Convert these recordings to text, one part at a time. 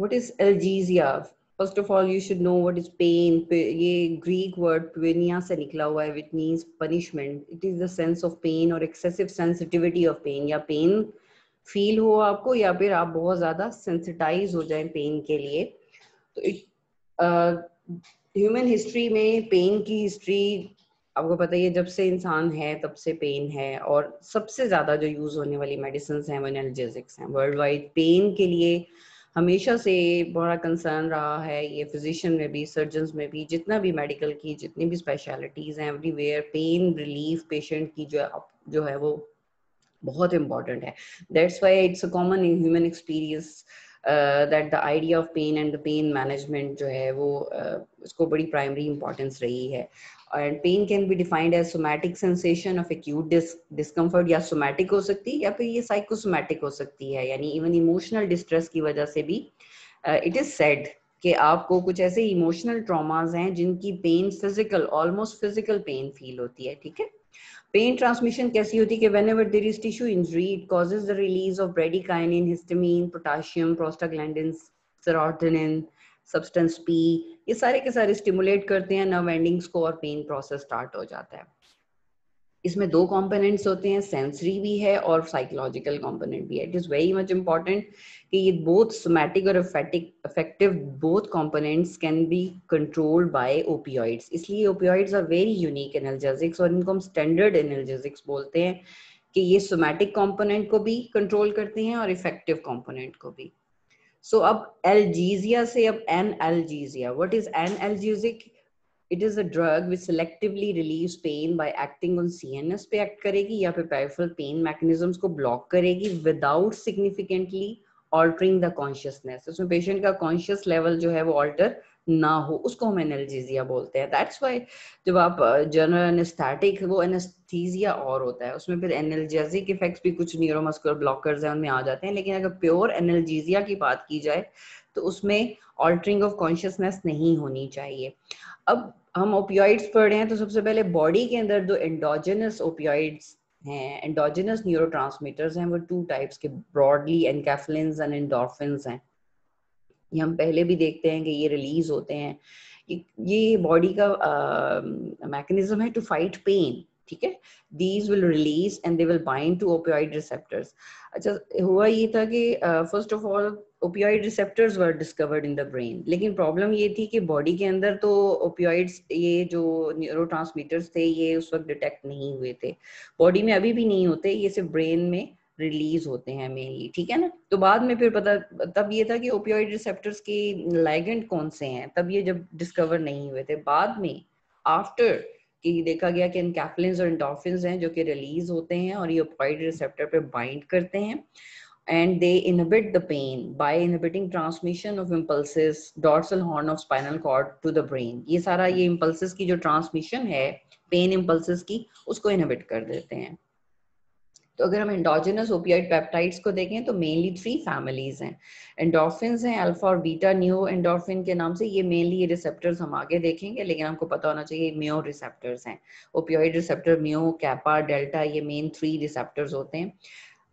What is analgesia? First of all, you should know what is pain. ये Greek word penia से निकला हुआ है, which means punishment. It is the sense of pain or excessive sensitivity of pain. या pain feel हो आपको, या फिर आप बहुत ज़्यादा sensitize हो जाएं pain के लिए. तो ह्यूमन हिस्ट्री में पेन की हिस्ट्री आपको पता ही है, जब से इंसान है तब से पेन है, और सबसे ज्यादा जो यूज होने वाली मेडिसिन हैं वो एनाल्जेसिक्स हैं वर्ल्ड वाइड. पेन के लिए हमेशा से बड़ा कंसर्न रहा है ये, फिजिशियन में भी, सर्जन्स में भी, जितना भी मेडिकल की जितनी भी स्पेशलिटीज हैं, एवरीवेयर पेन रिलीफ पेशेंट की जो है वो बहुत इम्पॉर्टेंट है. That's why it's a common in human experience that the idea of pain and the pain management जो है वो उसको बड़ी प्राइमरी इंपॉर्टेंस रही है. And pain can be defined as somatic sensation of acute discomfort, या somatic हो सकती है या फिर ये साइकोसोमैटिक हो सकती है, यानी इवन इमोशनल डिस्ट्रेस की वजह से भी इट इज सेड कि आपको कुछ ऐसे इमोशनल ट्रॉमास हैं जिनकी pain physical, almost physical pain feel होती है. ठीक है. पेन ट्रांसमिशन कैसी होती है कि whenever there is tissue injury, it causes the release of bradykinin, histamine, potassium, prostaglandins, serotonin, substance P. ये सारे के सारे स्टिमुलेट करते हैं नर्व एंडिंग्स को और पेन प्रोसेस स्टार्ट हो जाता है. इसमें दो कंपोनेंट्स होते हैं, सेंसरी भी है और साइकोलॉजिकल कंपोनेंट भी है. It is very much important कि ये बोथ सोमैटिक और affective both components can be controlled by opioids. इसलिए opioids are very unique analgesics, और इनको हम स्टैंडर्ड एनाल्जेसिक्स बोलते हैं कि ये सोमैटिक कंपोनेंट को भी कंट्रोल करते हैं और इफेक्टिव कंपोनेंट को भी. सो अब एल्जीजिया से अब analgesia. What is analgesic? It is a drug which selectively relieves pain by acting on CNS पे एक्ट करेगी या फिर peripheral pain mechanisms को ब्लॉक करेगी without significantly altering the consciousness. उसमें पेशेंट का कॉन्शियस लेवल जो है वो ऑल्टर ना हो, उसको हम एनाल्जेसिया बोलते हैं. दैट्स वाई जब आप जनरल एनेस्थेटिक, वो एनेस्थीसिया और होता है, उसमें फिर एनाल्जेसिक इफेक्ट्स भी कुछ न्यूरोमस्कुलर ब्लॉकर्स हैं उनमें आ जाते हैं. लेकिन अगर प्योर एनाल्जेसिया की बात की जाए तो उसमें ऑल्टरिंग ऑफ कॉन्शियसनेस नहीं होनी चाहिए. अब हम ओपियोइड्स पढ़ रहे हैं तो सबसे पहले बॉडी के अंदर जो एंडोजेनस ओपियोइड्स हैं, एंडोजेनस न्यूरोट्रांसमीटर्स हैं, वो टू टाइप्स के ब्रॉडली एनकैफ्लिन्स एंड एंडोर्फिन्स हैं. ये हम पहले भी देखते हैं कि ये रिलीज होते हैं. ये बॉडी का मैकेनिज्म है टू फाइट पेन. ठीक है. These will release and they will bind to opioid receptors. अच्छा, हुआ ये था कि first of all opioid receptors were discovered in the brain, लेकिन प्रॉब्लम ये थी कि बॉडी के अंदर तो ओपियोइड्स, ये जो न्यूरोट्रांसमीटर्स थे, ये उस वक्त डिटेक्ट नहीं हुए थे. बॉडी में अभी भी नहीं होते, ये सिर्फ ब्रेन में रिलीज होते हैं मेनली. ठीक है ना. तो बाद में फिर पता, तब ये था कि ओपियोइड रिसेप्टर्स के लाइगेंड कौन से हैं, तब ये जब डिस्कवर नहीं हुए थे. बाद में आफ्टर कि देखा गया कि एनकैफ्लिन्स और एंडोर्फिन्स हैं जो कि रिलीज होते हैं और ये ओपियोइड रिसेप्टर पे बाइंड करते हैं, and they inhibit the pain by inhibiting transmission of impulses dorsal horn of spinal cord to the brain. ये सारा ये impulses की जो transmission है pain impulses की, उसको inhibit कर देते हैं. तो अगर हम एंडोजेनस ओपियोइड पेप्टाइड्स को देखें तो मेनली 3 फैमिलीज हैं. एंडोर्फिन्स हैं, अल्फा और बीटा न्यू एंडोर्फिन के नाम से. ये मेनली ये रिसेप्टर्स हम आगे देखेंगे, लेकिन हमको पता होना चाहिए म्यो रिसेप्टर्स हैं. ओपियोइड रिसेप्टर म्यो, कैपा, डेल्टा, ये मेन 3 रिसेप्टर्स होते हैं.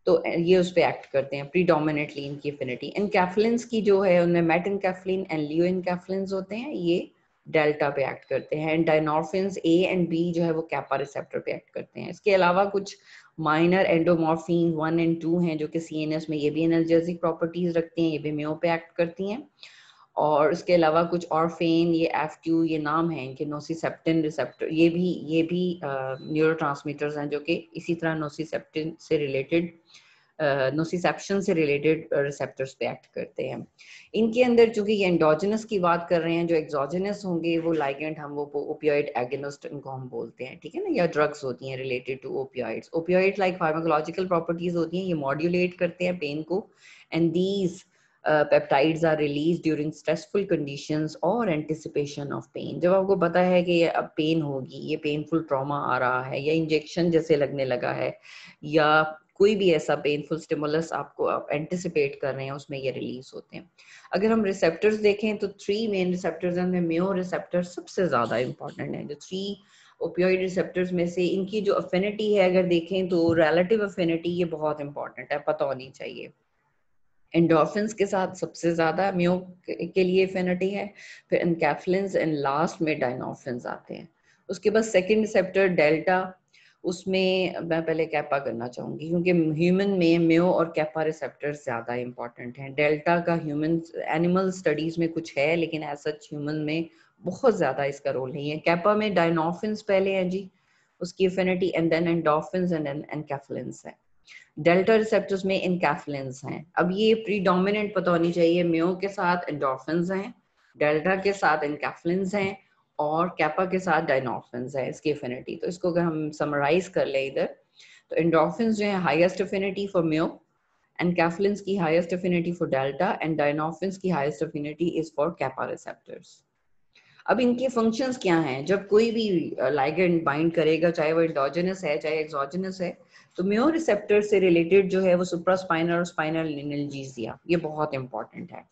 तो ये उस पे एक्ट करते हैं प्रीडोमिनेटली इनकी एफिनिटी. एनकैफ्लिन्स की जो है उनमें मेटएनकैफ्लिन एंड लियोएनकैफ्लिन्स होते हैं, ये डेल्टा पे एक्ट करते हैं. डायनोर्फिन्स ए एंड बी जो है वो कैपा रिसेप्टर पे एक्ट करते हैं. इसके अलावा कुछ माइनर एंडोमॉर्फिन 1 एंड 2 हैं जो कि सीएनएस में ये भी एनर्जेटिक प्रॉपर्टीज रखती हैं, ये भी म्यो पे एक्ट करती हैं. और इसके अलावा कुछ ऑर्फेन, ये F2, ये नाम है इनके, नोसिसेप्टिन रिसेप्टर, ये भी न्यूरोट्रांसमीटर्स हैं जो कि इसी तरह नोसिसेप्टिन से रिलेटेड, नोसिसेप्शन से रिलेटेड रिसेप्टर्स पे एक्ट करते हैं. इनके अंदर चूंकि ये एंडोजेनस की बात कर रहे हैं, जो एक्सोजेनस होंगे वो लाइगेंड हम वो ओपियोइड एगोनिस्ट इनको हम बोलते हैं. ठीक है ना. या ड्रग्स होती हैं related to opioids. Opioid like pharmacological properties होती हैं, ये मॉड्यूलेट करते हैं पेन को, and these peptides are release during stressful conditions और एंटिसिपेशन ऑफ पेन. जब आपको पता है कि अब पेन होगी, ये पेनफुल ट्रॉमा आ रहा है, या इंजेक्शन जैसे लगने लगा है, या कोई भी ऐसा पेनफुल स्टिमुलस आपको आप एंटिसिपेट कर रहे हैं, उसमें ये रिलीज होते हैं. अगर हम रिसेप्टर्स देखें तो 3 मेन रिसेप्टर्स हैं, उनमें म्यो रिसेप्टर सबसे ज्यादा इंपॉर्टेंट है. जो 3 ओपियोइड रिसेप्टर्स में से इनकी जो अफिनिटी है अगर देखें तो रिलेटिव अफिनिटी, ये बहुत इंपॉर्टेंट है, पता होनी चाहिए. एंडोर्फिन्स के साथ सबसे ज्यादा म्यो के लिए एफिनिटी है, फिर एनकैफ्लिन्स एंड लास्ट में डायनोर्फिन्स आते हैं। उसके बाद सेकंड रिसेप्टर डेल्टा, उसमें मैं पहले कैपा करना चाहूंगी क्योंकि ह्यूमन में म्यो और कैपा रिसेप्टर्स ज्यादा इंपॉर्टेंट हैं। डेल्टा का ह्यूमन एनिमल स्टडीज में कुछ है लेकिन एज सच ह्यूमन में बहुत ज्यादा इसका रोल नहीं है। कैपा में डायनोर्फिन्स पहले हैं जी, उसकी affinity, and then endorphins and enkephalins है। डेल्टा रिसेप्टर्स में इनकैफ्लिन्स हैं। अब ये प्रीडोमिनेंट पता होनी चाहिए, म्यो के साथ एंडोर्फिन्स हैं, डेल्टा के साथ इनकैफ्लिन्स हैं और कैपा के साथ डायनोर्फिन्स है इसकी एफिनिटी। तो इसको अगर हम समराइज कर ले इधर, तो एंडोर्फिन्स जो है highest affinity for mu, enkephalins की highest affinity for delta, and dynorphins की highest affinity is for kappa receptors. अब इनके फंक्शंस क्या हैं? जब कोई भी लाइगेंड बाइंड करेगा, चाहे वो एंडोजेनस है चाहे एक्सोजेनस है, तो म्यो रिसेप्टर से रिलेटेड जो है वो सुप्रास्पाइनल और स्पाइनल एनाल्जेसिया, ये बहुत इंपॉर्टेंट है।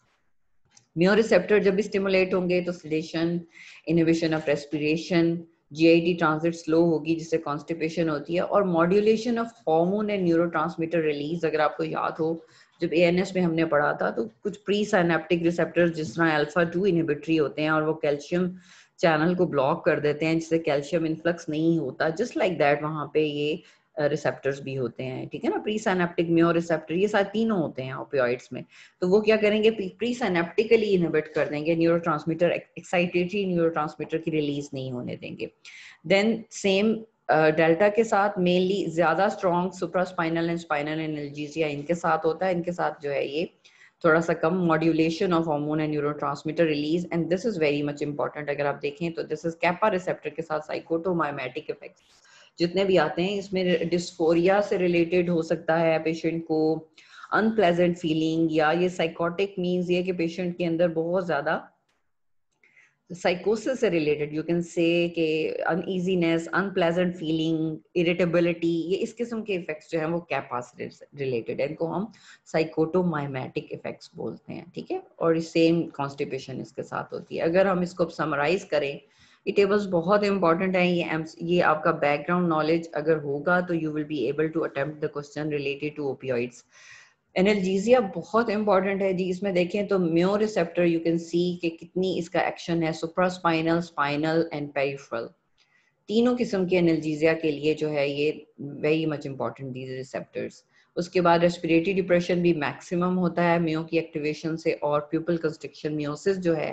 म्यो रिसेप्टर जब भी स्टिमुलेट होंगे तो sedation, inhibition of respiration, GIT transit slow होगी जिससे कॉन्स्टिपेशन होती है, और modulation of hormone and neurotransmitter release. अगर आपको याद हो जब एएनएस में हमने पढ़ा था तो कुछ प्री साइनेप्टिक रिसेप्टर्स जिस तरह अल्फा 2 इनहिबिटरी होते हैं और वो कैल्शियम चैनल को ब्लॉक कर देते हैं जिससे कैल्शियम इन्फ्लक्स नहीं होता, जस्ट लाइक दैट वहां पे ये रिसेप्टर्स भी होते हैं, ठीक है ना। प्री साइनेप्टिक, म्यो रिसेप्टर, ये सारे तीनों होते हैं ओपियोइड्स में। तो वो क्या करेंगे, प्री साइनेप्टिकली इनहिबिट कर देंगे, न्यूरोट्रांसमीटर, एक्साइटेटरी न्यूरोट्रांसमीटर की रिलीज नहीं होने देंगे। देन सेम डेल्टा के साथ मेनली ज्यादा स्ट्रॉन्ग सुप्रास्पाइनल एंड स्पाइनल एनाल्जेसिया इनके साथ होता है। इनके साथ जो है ये थोड़ा सा कम modulation of hormone and neurotransmitter release, and this is very much important. अगर आप देखें तो दिस इज कैपा रिसेप्टर के साथ साइकोटोमाइमेटिक इफेक्ट्स जितने भी आते हैं इसमें डिस्फोरिया से रिलेटेड हो सकता है पेशेंट को, अनप्लेजेंट फीलिंग, या ये साइकोटिक मीन्स ये कि पेशेंट के अंदर बहुत ज्यादा साइकोसिस से रिलेटेड, यू कैन से कि अनईजीनेस, अनप्लेजेंट फीलिंग, इरिटेबिलिटी, ये इस किस्म के इफेक्ट्स जो हैं वो कैपा से रिलेटेड है। इनको हम साइकोटोमाइमेटिक इफेक्ट्स बोलते हैं, ठीक है। और सेम कॉन्स्टिपेशन इसके साथ होती है। अगर हम इसको समराइज करें, ये टेबल्स बहुत इंपॉर्टेंट हैं, ये आपका बैकग्राउंड नॉलेज अगर होगा तो you will be able to attempt the question related to opioids. Analgesia बहुत इंपॉर्टेंट है जी। इसमें देखें तो mu receptor you can see कि कितनी इसका एक्शन है, सुप्रास्पाइनल, स्पाइनल एंड पेरिफेरल, तीनों किस्म के एनाल्जेसिया के लिए जो है ये very much important these receptors. उसके बाद रेस्पिरेटरी डिप्रेशन भी मैक्सिमम होता है म्यो की एक्टिवेशन से, और प्यूपल कंस्ट्रिक्शन म्योसिस जो है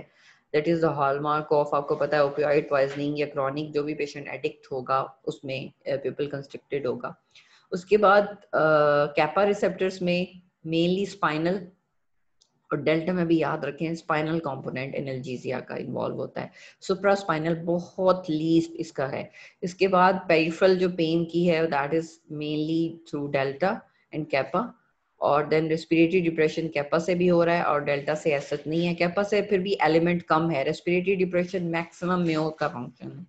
that is the hallmark of, आपको पता है, ओपियोइड पॉइजनिंग या क्रॉनिक जो भी पेशेंट एडिक्ट होगा उसमें प्यूपल कंस्ट्रिक्टेड होगा। उसके बाद कैपा रिसेप्टर्स में मेनली स्पाइनल और डेल्टा में भी याद रखें स्पाइनल कंपोनेंट एनाल्जेसिया का इन्वॉल्व होता है। सुप्रा स्पाइनल बहुत लीस्ट इसका है। इसके बाद पेरिफेरल जो पेन की है that is mainly through delta and kappa, और देन रेस्पिरेटरी डिप्रेशन कैपा से भी हो रहा है और डेल्टा से ऐसा नहीं है। कैपा से फिर भी एलिमेंट कम है, रेस्पिरेटरी डिप्रेशन मैक्सिमम म्यो का फंक्शन है,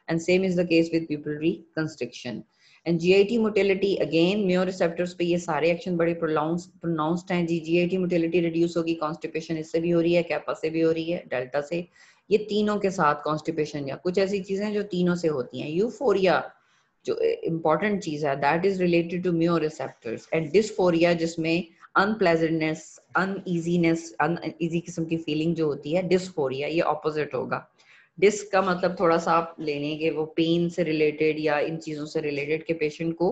and same is the case with pupillary constriction and GIT motility again म्यो receptors पे ये सारे एक्शन बड़े प्रोनाउंस्ड हैं जी। GIT मोटिलिटी रिड्यूस होगी, कॉन्स्टिपेशन इससे भी हो रही है, कैपा से भी हो रही है, डेल्टा से, ये तीनों के साथ कॉन्स्टिपेशन या कुछ ऐसी चीजें जो तीनों से होती हैं। यूफोरिया जो इंपॉर्टेंट चीज है that is related to mu receptors, and dysphoria जिसमें अनप्लेजेंटनेस, अनईजीनेस, अनईजी किस्म की फीलिंग जो होती है, डिस्फोरिया, ये ऑपोजिट होगा। डिस्क का मतलब थोड़ा सा आप ले लें कि वो पेन से रिलेटेड या इन चीजों से रिलेटेड के पेशेंट को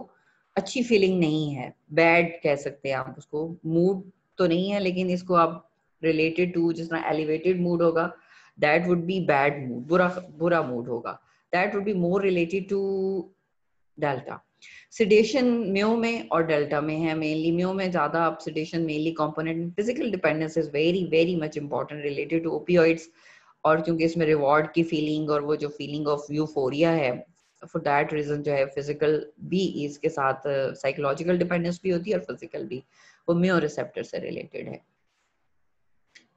अच्छी फीलिंग नहीं है, बैड कह सकते हैं आप उसको, मूड तो नहीं है लेकिन इसको आप रिलेटेड टू, जिस तरह एलिवेटेड मूड होगा that would be bad mood, बुरा बुरा मूड होगा, that would be more related to delta. Sedation mu में और डेल्टा में है मेनली। म्यो में ज्यादा आप sedation mainly component, physical dependence is very very much important related to opioids, और क्योंकि इसमें रिवॉर्ड की फीलिंग और वो जो फीलिंग ऑफ यूफोरिया है, फॉर दैट रीजन जो है फिजिकल भी इसके साथ साइकोलॉजिकल डिपेंडेंस भी होती है और फिजिकल भी, वो म्यो रिसेप्टर से रिलेटेड है।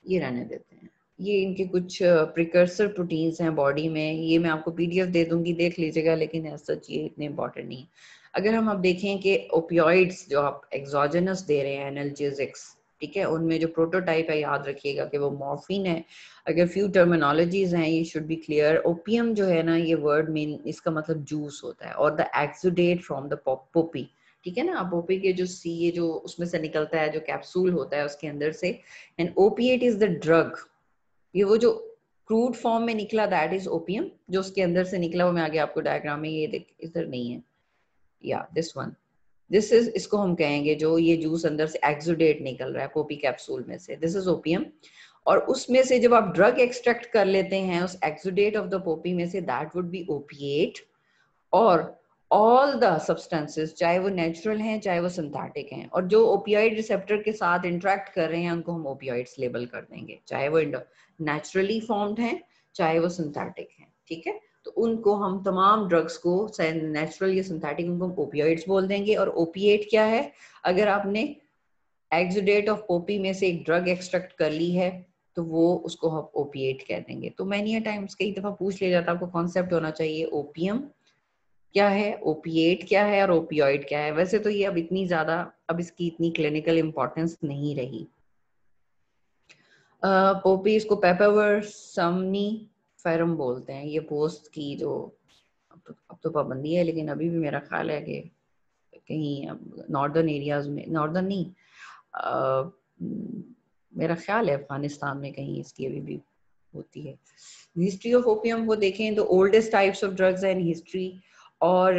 ये रहने देते हैं। ये इनके कुछ प्रिकर्सर प्रोटीन्स हैं बॉडी में, ये मैं आपको पीडीएफ दे दूंगी, देख लीजिएगा, लेकिन एज सच ये इतने इंपॉर्टेंट नहीं है। अगर हम अब देखें कि ओपियोइड्स जो आप एक्सोजेनस दे रहे हैं एनाल्जेसिक्स, ठीक है, उनमें जो प्रोटोटाइप है याद रखिएगा कि वो मॉर्फिन है। अगर फ्यू टर्मिनोलॉजीज हैं ये शुड बी क्लियर। ओपियम जो है ना, ये वर्ड मीन इसका मतलब जूस होता है, और the exudate from the Poppy, ठीक है ना। आप ओपी के जो सी ये जो उसमें से निकलता है, जो कैप्सूल होता है उसके अंदर से, and opiate is the drug. ये वो जो क्रूड फॉर्म में निकला दैट इज ओपियम, जो उसके अंदर से निकला वो मैं आगे आपको डायग्राम में ये देख, इधर नहीं है, या दिस वन, दिस इज, इसको हम कहेंगे जो ये जूस अंदर से एक्सुडेट निकल रहा है पोपी कैप्सूल में से, दिस इज ओपियम। और उसमें से जब आप ड्रग एक्सट्रैक्ट कर लेते हैं उस एक्सुडेट ऑफ द पोपी में से, दैट वुड बी ओपिएट। और ऑल द सब्सटेंसेस, चाहे वो नेचुरल हैं चाहे वो सिंथेटिक हैं, और जो ओपियाइड रिसेप्टर के साथ इंटरेक्ट कर रहे हैं उनको हम ओपियाइड्स लेबल कर देंगे, चाहे वो नेचुरली फॉर्म्ड हैं चाहे वो सिंथेटिक हैं। ठीक है, तो उनको हम तमाम ड्रग्स को, चाहे नेचुरल या सिंथेटिक, उनको हम ओपियाइड्स बोल देंगे। और ओपिएट क्या है? अगर आपने एक्सुडेट ऑफ पोपी में से एक ड्रग एक्सट्रैक्ट कर ली है तो वो उसको हम ओपिएट कह देंगे। तो मैनी टाइम्स कई दफा पूछ लिया जाता है, आपको कॉन्सेप्ट होना चाहिए ओपियम क्या है, ओपिएट क्या है और ओपियोइड क्या है। वैसे तो ये अब इतनी ज्यादा, अब इसकी इतनी क्लिनिकल इंपॉर्टेंस नहीं रही। पोपी इसको पेपावर समनीफेरम बोलते हैं। ये पोस्ट की जो अब तो पाबंदी है, लेकिन अभी भी मेरा ख्याल है कि कहीं नॉर्दर्न एरियाज में, नॉर्दर्न नहीं, मेरा ख्याल है अफगानिस्तान में कहीं इसकी अभी भी होती है। हिस्ट्री ऑफ ओपियम को देखें तो oldest types of drugs in history, और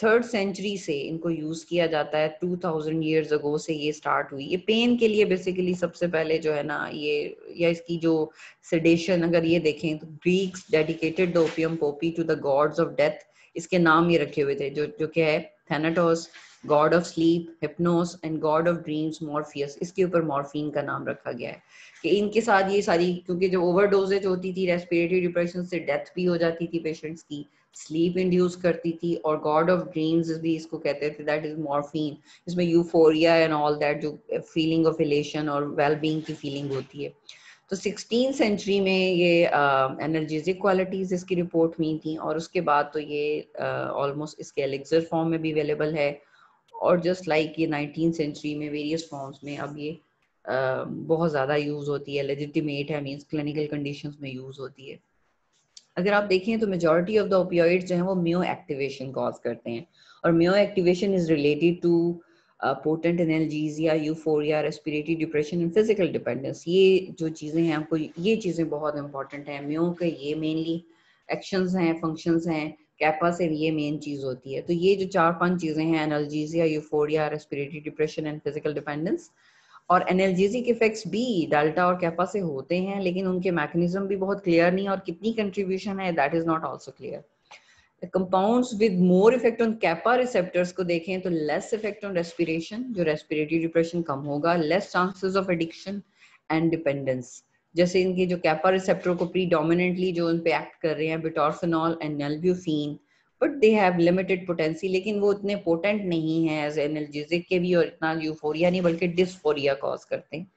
3rd सेंचुरी से इनको यूज किया जाता है। 2000 ईयर्स अगो से ये स्टार्ट हुई। ये पेन के लिए बेसिकली सबसे पहले जो है ना ये, या इसकी जो सेडेशन अगर ये देखें तो Greeks dedicated the opium poppy to the gods of death. इसके नाम ये रखे हुए थे, जो जो क्या है, Thanatos, god of sleep, Hypnos and god of dreams Morpheus. इसके ऊपर मॉर्फिन का नाम रखा गया है कि इनके साथ ये सारी, क्योंकि जब ओवरडोजेज होती थी रेस्पिरेटरी डिप्रेशन से डेथ भी हो जाती थी पेशेंट्स की, स्लीप इंड्यूस करती थी, और गॉड ऑफ ड्रीम्स भी इसको कहते थे, दैट इज मॉर्फिन। इसमें यूफोरिया एंड ऑल दैट, जो फीलिंग ऑफ इलेशन और वेल बीइंग की फीलिंग होती है। तो 16th सेंचुरी में ये एनर्जेटिक क्वालिटीज इसकी रिपोर्ट हुई थी, और उसके बाद तो ये ऑलमोस्ट इसके एलिक्सर फॉर्म में भी अवेलेबल है। और जस्ट लाइक ये 19th सेंचुरी में वेरियस फॉर्म्स में अब ये बहुत ज़्यादा यूज़ होती है, लेजिटिमेट है, मींस क्लिनिकल कंडीशंस में यूज़ होती है। अगर आप देखें तो मेजॉरिटी ऑफ द ओपियोइड्स जो हैं वो म्यो एक्टिवेशन कॉज करते हैं, और mu activation is related to potent analgesia, euphoria, respiratory depression and physical dependence. ये जो चीज़ें हैं, आपको ये चीज़ें बहुत इंपॉर्टेंट हैं। म्यो के ये मेनली एक्शंस हैं, फंक्शंस हैं, कैपा से ये मेन चीज़ होती है। तो ये जो 4-5 चीज़ें हैं, analgesia, euphoria, respiratory depression and physical dependence, और एनाल्जेसिक इफेक्ट्स भी डेल्टा और कैपा से होते हैं, लेकिन उनके मैकेनिज्म भी बहुत क्लियर नहीं, और कितनी कंट्रीब्यूशन है that is not also clear. Compounds with more effect on kappa receptors को देखें तो लेस इफेक्ट ऑन रेस्पिरेशन, जो रेस्पिरेटरी डिप्रेशन कम होगा, less chances of addiction and dependence. जैसे इनके जो कैपा रिसेप्टर को प्रीडोमिनेंटली जो उन पे एक्ट कर रहे हैं, butorphanol and nalbuphine, but they have limited potency, लेकिन वो इतने पोटेंट नहीं है एज एनाल्जेसिक के भी, और इतना यूफोरिया नहीं बल्कि डिस्फोरिया कॉज करते हैं।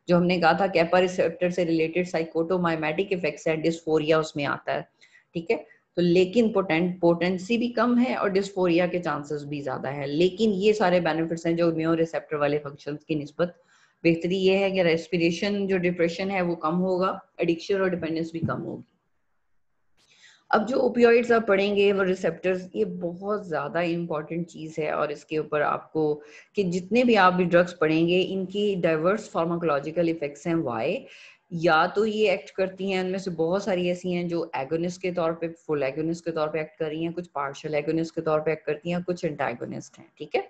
जो हमने कहा था कैपा रिसेप्टर से रिलेटेड साइकोटोमाइमेटिक इफेक्ट्स है, डिस्फोरिया उसमें आता है। ठीक है, तो लेकिन पोटेंसी भी कम है और डिस्फोरिया के चांसेस भी ज्यादा है, लेकिन ये सारे बेनिफिट्स हैं जो म्यो रिसेप्टर वाले फंक्शंस की निस्बत। बेहतरी ये है कि रेस्पिरेशन जो डिप्रेशन है वो कम होगा, एडिक्शन और डिपेंडेंस भी कम होगी। अब जो ओपियोइड्स आप पढ़ेंगे वो रिसेप्टर्स, ये बहुत ज्यादा इंपॉर्टेंट चीज है, और इसके ऊपर आपको कि जितने भी आप भी ड्रग्स पढ़ेंगे इनकी डाइवर्स फार्माकोलॉजिकल इफेक्ट्स हैं। वाई? या तो ये एक्ट करती हैं, उनमें से बहुत सारी ऐसी हैं जो एगोनिस्ट के तौर पे, फुल एगोनिस्ट के तौर पे एक्ट कर रही हैं, कुछ पार्शियल एगोनिस्ट के तौर पे एक्ट करती हैं, कुछ एंटागोनिस्ट हैं। ठीक है,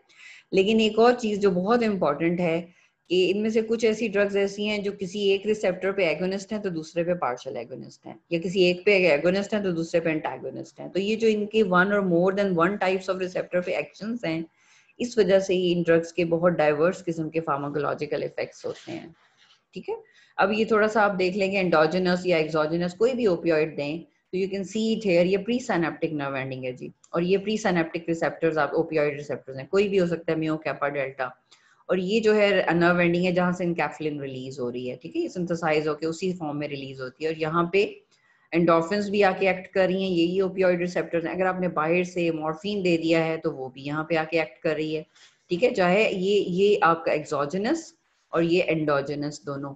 लेकिन एक और चीज जो बहुत इंपॉर्टेंट है कि इनमें से कुछ ऐसी ड्रग्स ऐसी हैं जो किसी एक रिसेप्टर पे एगोनिस्ट हैं तो दूसरे पे पार्शियल एगोनिस्ट हैं, या किसी एक पे एगोनिस्ट हैं तो दूसरे पे एंटागोनिस्ट हैं। तो ये जो इनके वन और more than one types of receptor पे एक्शंस हैं, इस वजह से ही इन ड्रग्स के बहुत डाइवर्स किस्म के फार्माकोलॉजिकल इफेक्ट्स होते हैं। ठीक है, अब ये थोड़ा सा आप देख लेंगे, एंडोजेनस या एक्सोजेनस कोई भी ओपियोइड दें तो you can see it here, ये प्री साइनेप्टिक नर्व एंडिंग है जी, और ये प्री साइनेप्टिक रिसेप्टर्स आप ओपियोइड रिसेप्टर्स हैं, कोई भी हो सकता है, म्यो, कैपा, डेल्टा। और ये जो है नर्व एंडिंग है जहां से इनकैफ्लिन रिलीज हो रही है। ठीक है, ये सिंथेसाइज होकर उसी फॉर्म में रिलीज होती है, और यहाँ पे एंडोर्फिन्स भी आके एक्ट कर रही हैं, यही ओपियोइड रिसेप्टर्स हैं। अगर आपने बाहर से मॉर्फिन दे दिया है तो वो भी यहाँ पे आके एक्ट कर रही है। ठीक है, चाहे ये आपका एक्सोजेनस और ये एंडोजेनस दोनों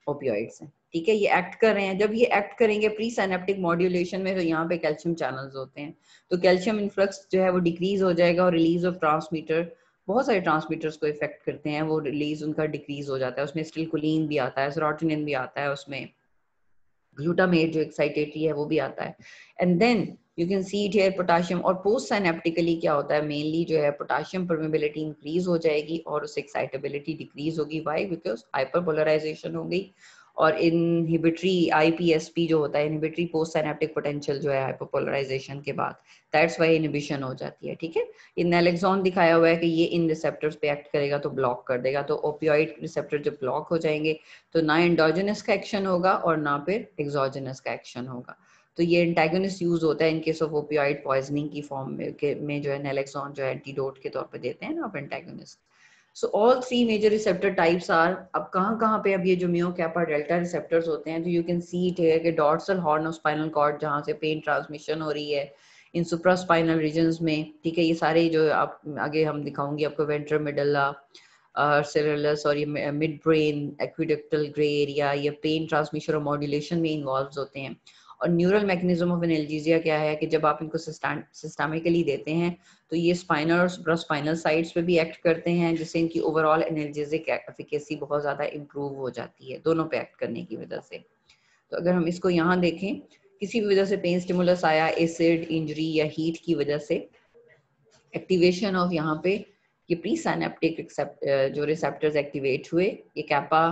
ओपियोइड्स हैं। ठीक है, ये एक्ट कर रहे हैं, जब ये एक्ट करेंगे प्री साइनेप्टिक मॉड्यूलेशन में तो यहाँ पे कैल्शियम चैनल्स होते हैं, तो कैल्शियम इन्फ्लक्स जो है वो डिक्रीज हो जाएगा, और रिलीज ऑफ ट्रांसमीटर बहुत सारे ट्रांसमीटर्स को इफेक्ट करते हैं, वो रिलीज उनका डिक्रीज हो जाता है, उसमें स्टिलकोलिन भी आता है, सेरोटोनिन भी आता है, उसमें ग्लूटामेट जो एक्साइटेटरी है वो भी आता है। And then you can see it here potassium, और पोस्ट साइनेप्टिकली क्या होता है, मेनली जो है पोटाशियम परमेबिलिटी इंक्रीज हो जाएगी और उससे एक्साइटेबिलिटी डिक्रीज होगी। व्हाई? बिकॉज हाइपरपोलराइजेशन हो गई, और इनहिबिटरी आईपीएसपी जो होता है, इनहिबिटरी पोस्ट साइनेप्टिक पोटेंशियल जो है हाइपरपोलराइजेशन के बाद, दैट्स व्हाई इनहिबिशन हो जाती है। ठीक है, इन नैलेक्सॉन दिखाया हुआ है कि ये इन रिसेप्टर्स पे एक्ट करेगा तो ब्लॉक कर देगा। तो ओपियोइड रिसेप्टर जब ब्लॉक हो जाएंगे तो ना एंडोजेनस का एक्शन होगा और ना फिर एक्सोजेनस का एक्शन होगा। तो ये एंटागोनिस्ट यूज होता है in case of opioid poisoning की फॉर्म में जो है नैलेक्सॉन जो है एंटीडोट के तौर पे देते हैं ना आप antagonist. So all three major receptor types are, अब कहाँ पे अब ये जो म्यो कैपा डेल्टा रिसेप्टर्स होते हैं, तो यू कैन सी इट है कि dorsal horn of spinal cord जहाँ से पेन ट्रांसमिशन हो रही है इन सुप्रास्पाइनल रीजन्स में। ठीक है, ये सारे जो आप आगे हम दिखाऊंगी आपको, वेंट्रल मेडुला, सेरेलस और ये मिड ब्रेन एक्विडक्टल ग्रे एरिया, ये पेन ट्रांसमिशन और मॉड्यूलेशन में इन्वॉल्व होते हैं। और न्यूरल मैकेनिज्म ऑफ एनाल्जेसिया क्या है कि जब आप इनको सिस्टमिकली देते हैं तो ये स्पाइनल और सुप्रास्पाइनल साइड्स पे भी एक्ट करते हैं, जिससे इनकी ओवरऑल एनाल्जेसिक एफिकेसी बहुत ज़्यादा इंप्रूव हो जाती है दोनों पे एक्ट करने की वजह से। तो अगर हम इसको यहाँ देखें, किसी भी वजह से पेन स्टिमुलस आया, एसिड, इंजरी या हीट की वजह से, एक्टिवेशन ऑफ यहाँ पे ये प्री साइनेप्टिक जो रिसेप्टर्स एक्टिवेट हुए, ये कैपा,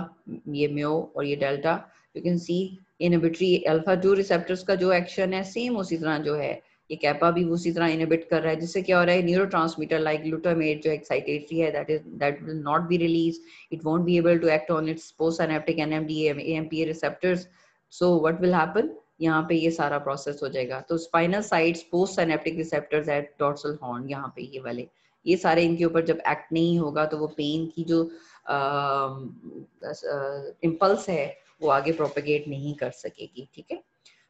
ये म्यो और ये delta, you can C inhibitory alpha 2 receptors का जो एक्शन है सेम उसी तरह जो है ये कैपा भी उसी तरह इनहिबिट कर रहा है, जिससे क्या हो रहा है, न्यूरोट्रांसमीटर लाइक ग्लूटामेट जो एक्साइटेटरी है that will not be release, it won't be able to act on its post synaptic NMDA AMPA receptors. So what will happen, यहाँ पे ये सारा प्रोसेस हो जाएगा। तो spinal sides post synaptic receptors at dorsal horn, यहाँ पे ये वाले, ये सारे इनके ऊपर जब एक्ट नहीं होगा तो वो पेन की जो इम्पल्स है वो आगे प्रोपेगेट नहीं कर सकेगी। ठीक है,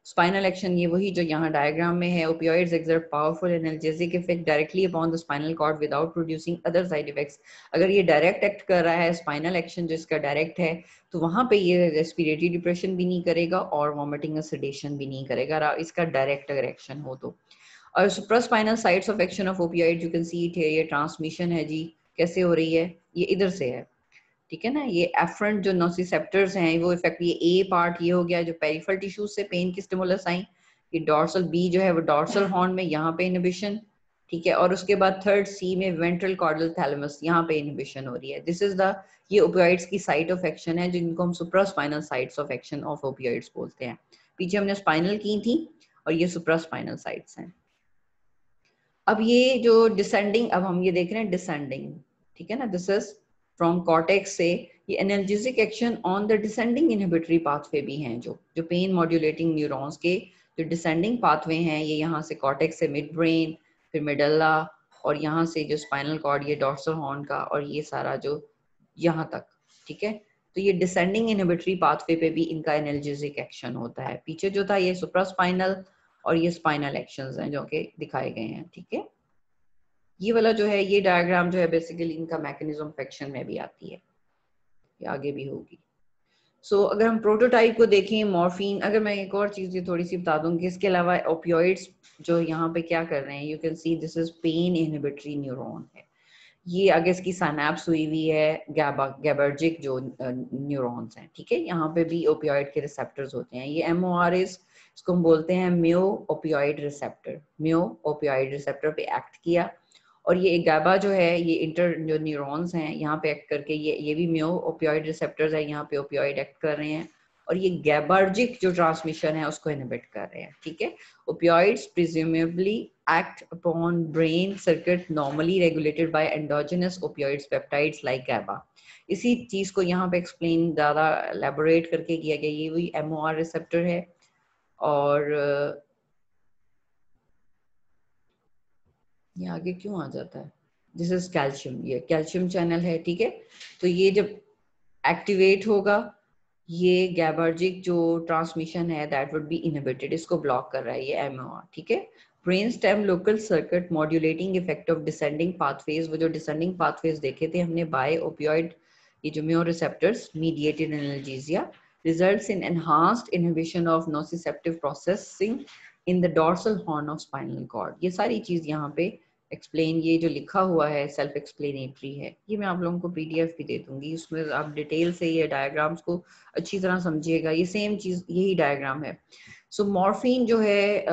स्पाइनल एक्शन ये वही जो यहाँ डायग्राम में है, opioids exert powerful analgesic effect directly upon the spinal cord without producing other side effects. अगर ये डायरेक्ट एक्ट कर रहा है, स्पाइनल एक्शन जो इसका डायरेक्ट है, तो वहां पे ये रेस्पिरेटरी डिप्रेशन भी नहीं करेगा और वॉमिटिंग और सेडेशन भी नहीं करेगा, इसका डायरेक्ट अगर एक्शन हो तो। और supraspinal sites of action of opioid, you can see it है, ये ट्रांसमिशन है जी, कैसे हो रही है, ये इधर से है। ठीक है ना, ये एफरेंट जो नोसिसेप्टर्स हैं वो इफेक्ट, ये ए पार्ट ये हो गया जो पेरिफेरल टिश्यूज से पेन की स्टिमुलस आई, ये डॉर्सल बी जो है वो डॉर्सल हॉर्न में यहाँ पे इनहिबिशन। ठीक है, और उसके बाद थर्ड सी में वेंट्रल कॉर्डल थैलेमस, यहाँ पे इनहिबिशन हो रही है। दिस इज द, ये ओपियोइड्स की साइट ऑफ एक्शन है जिनको हम supraspinal sites of action of opioids बोलते हैं। पीछे हमने स्पाइनल की थी और ये सुप्रास्पाइनल साइट्स हैं। अब ये जो डिसेंडिंग, अब हम ये देख रहे हैं डिसेंडिंग, ठीक है ना, दिस इज फ्रॉम कॉर्टेक्स से, ये analgesic action on the descending inhibitory pathway भी हैं, जो पेन मॉड्यूलेटिंग न्यूरॉन्स के जो डिसेंडिंग पाथवे हैं, ये यहाँ से कॉर्टेक्स से मिड ब्रेन, फिर मेडल्ला, और यहाँ से जो स्पाइनल कॉर्ड ये डॉर्सल हॉर्न का, और ये सारा जो यहाँ तक। ठीक है, तो ये डिसेंडिंग इनहिबिटरी पाथवे पे भी इनका एनाल्जेसिक एक्शन होता है। पीछे जो था ये सुप्रास्पाइनल और ये स्पाइनल एक्शंस हैं जो कि दिखाए गए हैं। ठीक है, ये वाला जो है ये डायग्राम जो है बेसिकली इनका मैकेनिज्म ऑफ एक्शन में भी आती है, ये आगे भी होगी। सो अगर हम प्रोटोटाइप को देखें, मॉर्फिन, अगर मैं एक और चीज ये थोड़ी सी बता दूं कि इसके अलावा ओपियोइड्स जो यहाँ पे क्या कर रहे हैं, you can see this is pain inhibitory neuron है, ये आगे इसकी साइनेप्स हुई हुई है गैबर्जिक जो न्यूरॉन्स हैं। ठीक है, यहाँ पे भी ओपियोइड के रिसेप्टर्स होते हैं, ये MORs, इसको हम बोलते हैं म्यो ओपियोइड रिसेप्टर, म्यो ओपियोइड रिसेप्टर पे एक्ट किया, और ये गैबा जो है ये इंटर जो न्यूरॉन्स हैं यहाँ पे एक्ट करके, ये भी म्यो ओपियोइड रिसेप्टर्स है, यहाँ पे ओपियोइड एक्ट कर रहे हैं, और ये गैबर्जिक जो ट्रांसमिशन है उसको इनहिबिट कर रहे हैं। ठीक है, opioids presumably act upon brain circuit normally regulated by endogenous opioids peptides like GABA। इसी चीज को यहाँ पे एक्सप्लेन ज्यादा एलेबोरेट करके किया गया, ये वही MOR रिसेप्टर है, और ये आगे क्यों आ जाता है, दिस इज कैल्शियम, ये कैल्शियम चैनल है। ठीक है, तो ये जब एक्टिवेट होगा ये गैबर्जिक जो ट्रांसमिशन है दैट वुड बी इनहिबिटेड, इसको ब्लॉक कर रहा है ये MOR। ठीक है, brain stem local circuit modulating effect of descending pathways, वो जो डिसेंडिंग पाथवेज देखे थे हमने बाय ओपियोइड, ये जो म्यो receptors mediated analgesia results in enhanced inhibition of nociceptive processing in the dorsal horn of spinal cord। ये सारी चीज यहाँ पे एक्सप्लेन, ये जो लिखा हुआ है सेल्फ एक्सप्लेनेटरी है, ये मैं आप लोगों को पीडीएफ भी दे दूंगी, उसमें आप डिटेल से ये डायग्राम्स को अच्छी तरह समझिएगा, ये सेम चीज यही डायग्राम है। सो मॉर्फिन जो है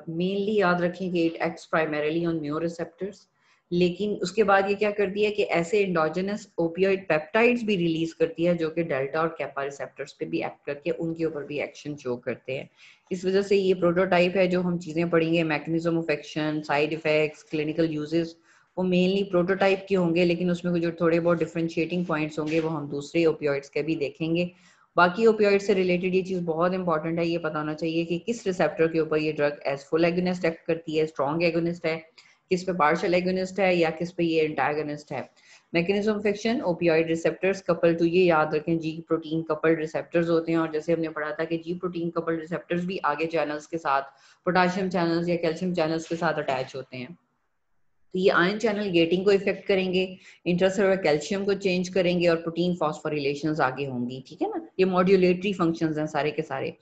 मेनली याद रखें कि it acts primarily on म्यो receptors, लेकिन उसके बाद ये क्या करती है कि ऐसे एंडोजेनस ओपियोइड पेप्टाइड्स भी रिलीज करती है जो कि डेल्टा और कैपा रिसेप्टर्स पे भी एक्ट करके उनके ऊपर भी एक्शन शो करते हैं। इस वजह से ये प्रोटोटाइप है, जो हम चीजें पढ़ेंगे, mechanism of action, side effects, clinical uses, वो मेनली प्रोटोटाइप के होंगे, लेकिन उसमें जो थोड़े बहुत डिफरेंशिएटिंग पॉइंट्स होंगे वो हम दूसरे ओपियोइड्स के भी देखेंगे। बाकी ओपियोइड से रिलेटेड ये चीज बहुत इंपॉर्टेंट है, ये पता होना चाहिए कि किस रिसेप्टर के ऊपर ये drug as full agonist act करती है, स्ट्रॉन्ग एगोनिस्ट है, किस पे पार्शियल एगोनिस्ट है, या किस पे ये एंटागोनिस्ट है। Mechanism of action, opioid receptors couple to, ये याद रखें, जी प्रोटीन कपल्ड रिसेप्टर्स होते हैं, और जैसे हमने पढ़ा था कि जी प्रोटीन कपल्ड रिसेप्टर्स भी आगे चैनल्स के साथ, पोटेशियम चैनल्स या कैल्शियम चैनल्स के साथ अटैच होते हैं। तो ये आयन चैनल गेटिंग को इफेक्ट करेंगे, इंट्रासेलुलर कैल्शियम को चेंज करेंगे, और प्रोटीन फॉस्फोरिलेशंस आगे होंगी, ठीक है ना। ये मॉड्यूलेटरी फंक्शंस हैं सारे के सारे।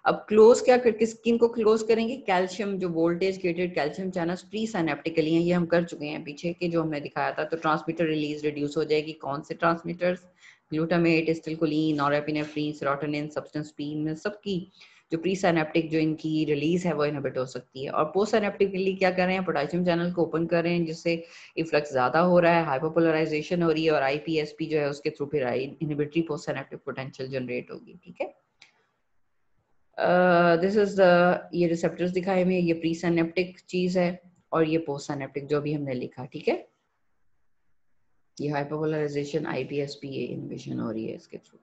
अब क्लोज क्या कर, किन को क्लोज करेंगे, कैल्शियम, जो voltage gated calcium channels pre synaptically हैं, ये हम कर चुके हैं पीछे के जो हमने दिखाया था। तो ट्रांसमीटर रिलीज रिड्यूस हो जाएगी, कौन से transmitters, glutamate, acetylcholine, norepinephrine, serotonin, substance P, में सबकी जो प्री साइनेप्टिक जो इनकी रिलीज है वो इनहिबिट हो सकती है। और पोस्ट साइनेप्टिकली क्या कर रहे हैं, पोटेशियम चैनल को ओपन कर रहे हैं, जिससे इफ्लक्स ज्यादा हो रहा है, हाइपोपोलराइजेशन हो रही है, और आईपीएसपी जो है उसके थ्रू फिर inhibitory post synaptic potential generate होगी, ठीक है। दिस इज द, ये रिसेप्टर्स दिखाए हुए, ये प्री साइनेप्टिक चीज है, और ये पोस्ट साइनेप्टिक जो भी हमने लिखा, ठीक है। ये हाइपोपोलराइजेशन आईपीएसपी इनहिबिशन हो रही है इसके through.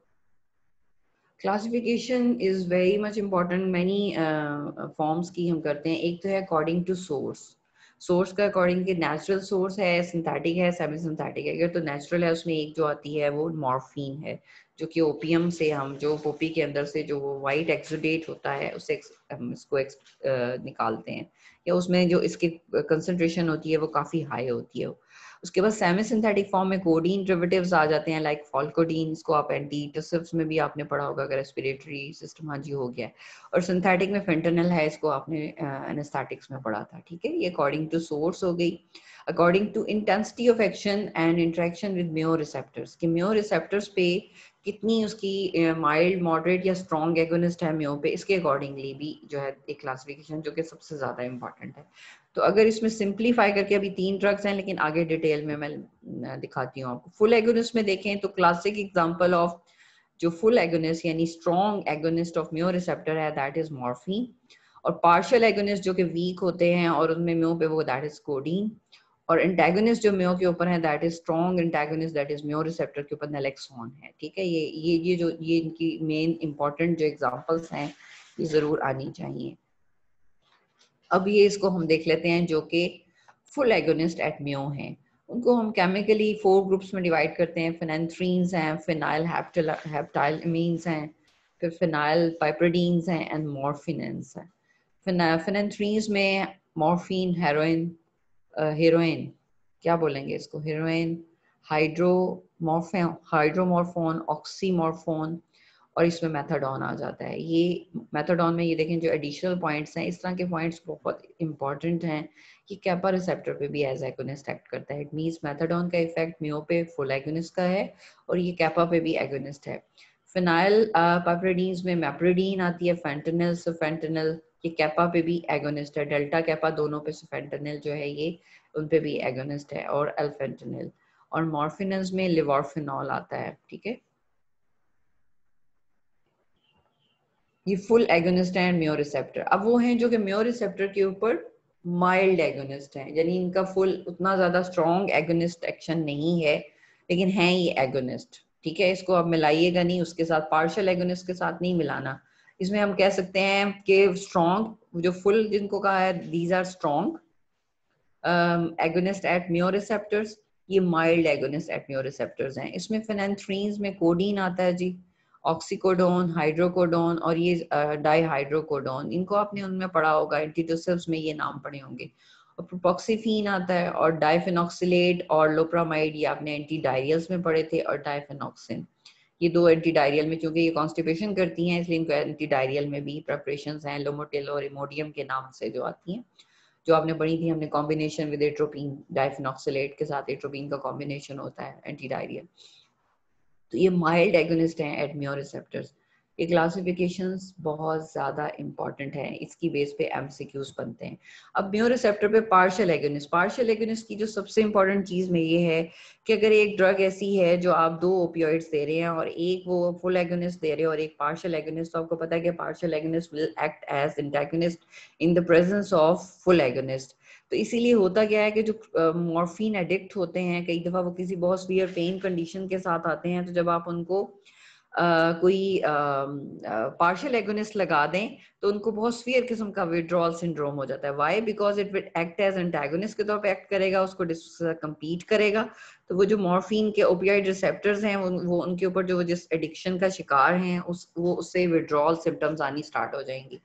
Classification is very much important, many forms की हम करते हैं। एक तो है अकॉर्डिंग टू सोर्स, सोर्स का अकॉर्डिंग के नेचुरल सोर्स है, सिंथेटिक है, सेमी सिंथेटिक है। अगर तो नेचुरल है उसमें एक जो आती है वो मॉर्फिन है, जो कि ओपियम से हम जो पोपी के अंदर से जो वो वाइट एक्सुडेट होता है उससे हम इसको निकालते हैं, या उसमें जो इसकी कंसंट्रेशन होती है वो काफ़ी हाई होती है। उसके बाद सेमी सिंथेटिक फॉर्म में कोडीन डेरिवेटिव्स आ जाते हैं, लाइक फॉल्कोडीन, इसको आप एंटीटसिव्स में भी आपने पढ़ा होगा अगर रेस्पिरेटरी सिस्टम हाँ जी हो गया है। और सिंथेटिक में फेंटेनल है, इसको आपने एनेस्थेटिक्स में पढ़ा था, ठीक है। ये अकॉर्डिंग टू सोर्स हो गई। According to intensity of action and interaction with mu receptors, कि म्यो रिसेप्टर्स पे कितनी उसकी माइल्ड, मॉडरेट या स्ट्रॉन्ग एगोनिस्ट है म्यो पे, इसके अकॉर्डिंगली भी जो है एक क्लासिफिकेशन जो कि सबसे ज्यादा इंपॉर्टेंट है। तो अगर इसमें सिंप्लीफाई करके, अभी 3 ड्रग्स हैं लेकिन आगे डिटेल में मैं दिखाती हूँ आपको। फुल एगोनिस्ट में देखें तो क्लासिक एग्जांपल ऑफ जो फुल एगोनिस्ट यानी स्ट्रॉन्ग एगोनिस्ट ऑफ म्यो रिसेप्टर है, दैट इज मॉर्फिन। और पार्शियल एगोनिस्ट जो कि वीक होते हैं और उनमें म्यो पे, वो दैट इज कोडीन। और एंटागोनिस्ट जो म्यो के ऊपर है, that is strong antagonist, that is म्यो receptor के ऊपर नैलेक्सोन है, ठीक है। ये इनकी मेन इंपॉर्टेंट जो एग्जांपल्स हैं ये जरूर आनी चाहिए। अब ये इसको हम देख लेते हैं जो कि फुल एगोनिस्ट एट म्यो हैं। उनको हम केमिकली 4 ग्रुप्स में डिवाइड करते हैं। फिनेंथ्रीन्स हैं, फिनाइल हेप्टाइलमीन्स हैं, फिर फिनाइल पाइपरिडीन्स हैं, एंड मॉर्फिनेंस हैं। फिनेंथ्रीन्स में मॉर्फिन, हेरोइन क्या बोलेंगे इसको, हेरोइन, हाइड्रोमॉर्फोन, ऑक्सीमॉर्फोन, और इसमें मेथाडोन आ जाता है। ये मेथाडोन में ये देखें जो एडिशनल पॉइंट्स हैं, इस तरह के पॉइंट्स बहुत इंपॉर्टेंट हैं। ये कैपा रिसेप्टर पे भी एज एगोनिस्ट एक्ट करता है। इट मींस मेथाडोन का इफेक्ट म्यो पे फुल एगोनिस्ट का है, और ये कैपा पे भी एगोनिस्ट है। फिनाइल पाइपरिडीन्स में मैप्रिडीन आती है, फेंटेनिल, सफेंटेनिल, ये कैपा पे भी एगोनिस्ट है। डेल्टा कैपा दोनों पे, सफेंटेनिल जो है ये उन पे भी एगोनिस्ट है, और अल्फेंटेनिल। और मॉर्फिनल्स में लिवर्फिनॉल आता है, ठीक है। ये फुल एगोनिस्ट है म्यो रिसेप्टर। अब वो हैं जो कि म्यो रिसेप्टर के ऊपर माइल्ड एगोनिस्ट हैं, यानी इनका फुल उतना ज्यादा स्ट्रॉन्ग एगोनिस्ट एक्शन नहीं है, लेकिन हैं ये एगोनिस्ट, ठीक है। इसको आप मिलाइएगा नहीं उसके साथ, पार्शियल एगोनिस्ट के साथ नहीं मिलाना। इसमें हम कह सकते हैं कि स्ट्रॉन्ग जो फुल जिनको कहा है, these are strong agonist at mu receptors, ये mild agonist at mu receptors हैं। इसमें फिनेंथ्रीन्स में कोडीन आता है जी, ऑक्सीकोडोन, हाइड्रोकोडोन, और ये डाईहाइड्रोकोडोन, इनको आपने उनमें पढ़ा होगा, एंटीटोसिव्स में ये नाम पढ़े होंगे। और प्रोपोक्सीफीन आता है, और डाइफेनॉक्सिलेट और लोप्रामाइड, ये आपने एंटी डायरियल्स में पढ़े थे, और डाइफेनॉक्सिन, ये 2 एंटी डायरियल में, क्योंकि ये कॉन्स्टिपेशन करती हैं इसलिए इनको एंटी डायरियल में भी प्रिपरेशंस हैं, लोमोटिल और इमोडियम के नाम से जो आती हैं। जो आपने पढ़ी थी हमने, कॉम्बिनेशन विद एट्रोपिन, डाइफेनॉक्सिलेट के साथ एट्रोपिन का कॉम्बिनेशन होता है एंटी डायरिया। तो ये माइल्ड एगोनिस्ट हैं एट म्यो रिसेप्टर्स। ये क्लासिफिकेशंस बहुत ज़्यादा इंपॉर्टेंट है, इसकी बेस पे एमसीक्यूज बनते हैं। अब म्यो रिसेप्टर पे पार्शियल एगोनिस्ट की जो सबसे इंपॉर्टेंट चीज़ में ये है कि अगर एक ड्रग ऐसी है जो आप 2 ओपियोइड्स दे रहे हैं और एक वो फुल एगोनिस्ट दे रहे हैं और एक पार्शियल एगोनिस्ट, तो आपको पता है कि partial agonist will act as antagonist in the presence of full agonist. तो इसीलिए होता क्या है कि जो मॉर्फिन एडिक्ट होते हैं, कई दफा वो किसी बहुत सीवियर पेन कंडीशन के साथ आते हैं, तो जब आप उनको कोई पार्शियल एगोनिस्ट लगा दें तो उनको बहुत सीवियर किस्म का विड्रॉल सिंड्रोम हो जाता है। Why? Because it will act as antagonist के तौर पे एक्ट करेगा, उसको कंपीट करेगा। तो वो जो मॉर्फिन के ओपियाइड रिसेप्टर्स हैं वो उनके ऊपर जो जिस एडिक्शन का शिकार हैं उससे विड्रॉल सिम्टम्स आनी स्टार्ट हो जाएंगी।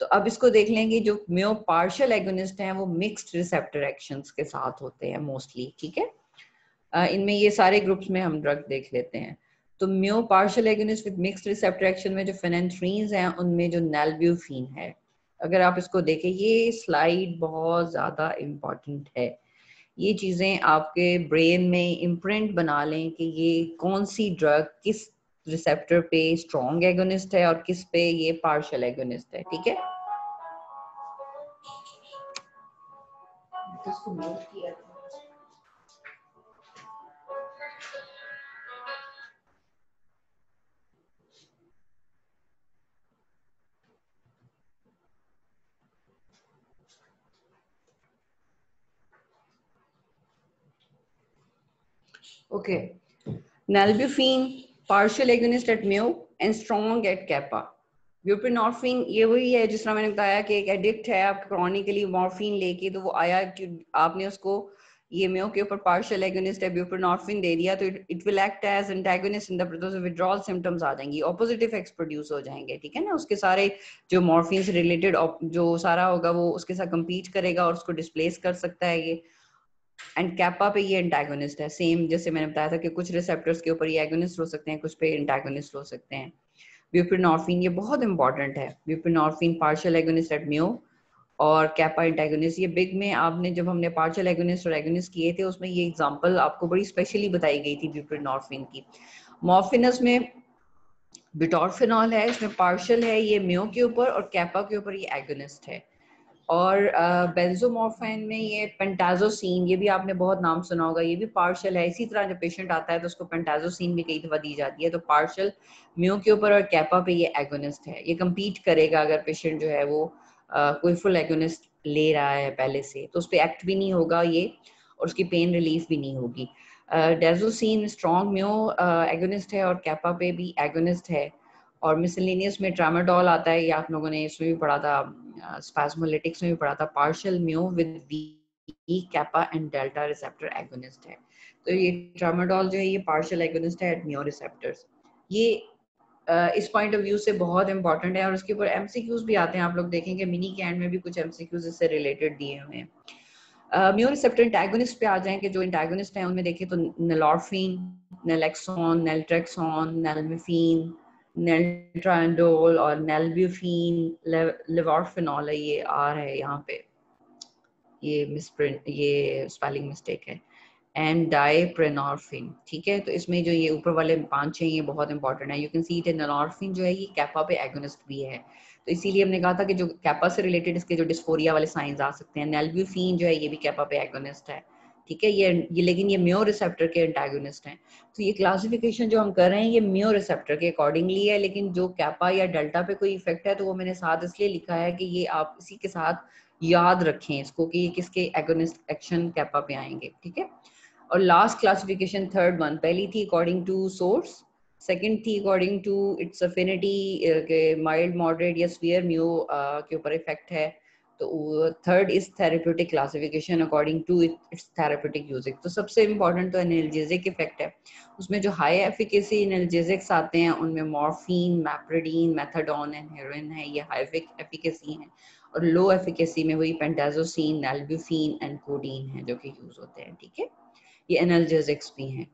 तो अब इसको देख लेंगे, जो म्यो पार्शियल एगोनिस्ट हैं वो मिक्स्ड रिसेप्टर एक्शंस के साथ होते हैं मोस्टली, ठीक है। इनमें ये सारे ग्रुप्स में हम ड्रग देख लेते हैं। तो म्यो partial agonist with mixed receptor action में जो फेनेंथ्रीन्स हैं उनमें जो नैल्ब्यूफिन है, अगर आप इसको देखें, ये स्लाइड बहुत ज्यादा इम्पोर्टेंट है। ये चीजें आपके ब्रेन में इम्प्रिंट बना लें कि ये कौन सी ड्रग किस रिसेप्टर पे स्ट्रॉन्ग एगोनिस्ट है और किस पे ये पार्शियल एगोनिस्ट है, ठीक है। इसको म्यूट किया था। Okay. Nalbuphine, partial agonist at mu and strong at kappa. ब्यूप्रेनॉर्फिन ये वही है जिस तरह मैंने बताया कि एक एडिक्ट है, आप क्रॉनिकली मॉर्फिन लेके, तो वो आया कि आपने उसको ये म्यो के ऊपर पार्शियल एगोनिस्ट है ब्यूप्रेनॉर्फिन दे दिया, तो it will act as antagonist in the process, withdrawal symptoms आ जाएंगी, ऑपोजिट इफेक्ट्स प्रोड्यूस हो जाएंगे, ठीक है ना। उसके सारे जो मॉर्फिन से रिलेटेड जो सारा होगा वो उसके साथ कम्पीट करेगा और उसको डिस्प्लेस कर सकता है ये। एंड कैपा पे ये एंटागोनिस्ट है, सेम जैसे मैंने बताया था कि कुछ रिसेप्टर्स के ऊपर ये एगोनिस्ट हो सकते हैं, कुछ पे एंटागोनिस्ट हो सकते हैं। ब्यूप्रेनॉर्फिन ये बहुत इंपॉर्टेंट है, ब्यूप्रेनॉर्फिन पार्शियल एगोनिस्ट एट म्यो और कैपा एंटागोनिस्ट। ये बिग में आपने जब हमने पार्शियल एगोनिस्ट और एगोनिस्ट किए थे उसमें ये एग्जांपल आपको बड़ी स्पेशली बताई गई थी ब्यूप्रेनॉर्फिन की। मॉर्फिनस में बिटॉर्फिनॉल है, इसमें पार्शियल है ये म्यो के ऊपर और कैपा के ऊपर ये एगोनिस्ट है। और बेंजोमॉर्फिन में ये पेंटाजोसिन, ये भी आपने बहुत नाम सुना होगा, ये भी पार्शियल है। इसी तरह जब पेशेंट आता है तो उसको पेंटाजोसिन भी कई दफा दी जाती है, तो पार्शियल म्यो के ऊपर और कैपा पे ये एगोनिस्ट है। ये कम्पीट करेगा अगर पेशेंट जो है वो कोई फुल एगोनिस्ट ले रहा है पहले से, तो उस पर एक्ट भी नहीं होगा ये और उसकी पेन रिलीफ भी नहीं होगी। डेजोसिन स्ट्रॉन्ग म्यो एगोनिस्ट है और कैपा पे भी एगोनिस्ट है। और मिसलेनियस में ट्रामाडोल आता है, ये आप लोगों ने इसमें भी पढ़ा था, स्पैस्मोलिटिक्स में भी पढ़ा था, partial mu with weak kappa and delta receptor agonist है। तो ये ट्रामाडोल जो है ये पार्शियल एगोनिस्ट है एट म्यो रिसेप्टर्स। ये इस पॉइंट ऑफ व्यू से बहुत इंपॉर्टेंट है और उसके ऊपर एमसीक्यूज भी आते हैं, आप लोग देखेंगे मिनी कैंड में भी कुछ एमसीक्यूज इससे रिलेटेड दिए हुए हैं। म्यो रिसेप्टर एंटागोनिस्ट पे आ जाएं कि जो एंटागोनिस्ट हैं उनमें देखें तो नलॉर्फिन, नैलेक्सोन, नैल्ट्रेक्सोन, नैल्मिफिन, नेल्ट्रांडोल और नेल्ब्यूफिन, लिवर्फिनॉल है, ये आर है यहाँ पे, ये मिसप्रिंट, ये स्पेलिंग मिस्टेक है, एंड डाइप्रेनॉर्फिन, ठीक है। तो इसमें जो ये ऊपर वाले 5 हैं ये बहुत इंपॉर्टेंट है। यू कैन सी इट, नॉर्फिन जो है ये कैपा पे एगोनिस्ट भी है, तो इसीलिए हमने कहा था कि जो कैपा से रिलेटेड इसके जो डिस्फोरिया वाले साइंस आ सकते हैं। नेल्ब्यूफिन जो है ये भी कैपा पे एगोनिस्ट है, ठीक है। ये लेकिन ये म्यो रिसेप्टर के एंटागोनिस्ट हैं। तो ये क्लासिफिकेशन जो हम कर रहे हैं ये म्यो रिसेप्टर के अकॉर्डिंगली है, लेकिन जो कैपा या डेल्टा पे कोई इफेक्ट है तो वो मैंने साथ इसलिए लिखा है कि ये आप इसी के साथ याद रखें इसको कि ये किसके एगोनिस्ट एक्शन कैपा पे आएंगे, ठीक है। और लास्ट क्लासिफिकेशन थर्ड वन, पहली थी अकॉर्डिंग टू सोर्स, सेकंड थी अकॉर्डिंग टू इट्स अफिनिटी के माइल्ड मॉडरेट या स्फीयर म्यो के ऊपर इफेक्ट है। तो third is therapeutic classification according to its therapeutic using. तो सबसे इंपॉर्टेंट तो एनाल्जेसिक इफेक्ट है, उसमें जो हाई एफिकेसी एनाल्जेसिक्स आते हैं उनमें मॉर्फिन, मैप्रिडीन, मेथाडोन एंड हेरोइन है, ये हाई एफिकेसी हैं। और लो एफिकेसी में वही पेंटाजोसिन, नैल्ब्यूफिन एंड कोडीन है जो कि यूज होते हैं, ठीक है। ये एनाल्जेसिक्स भी हैं।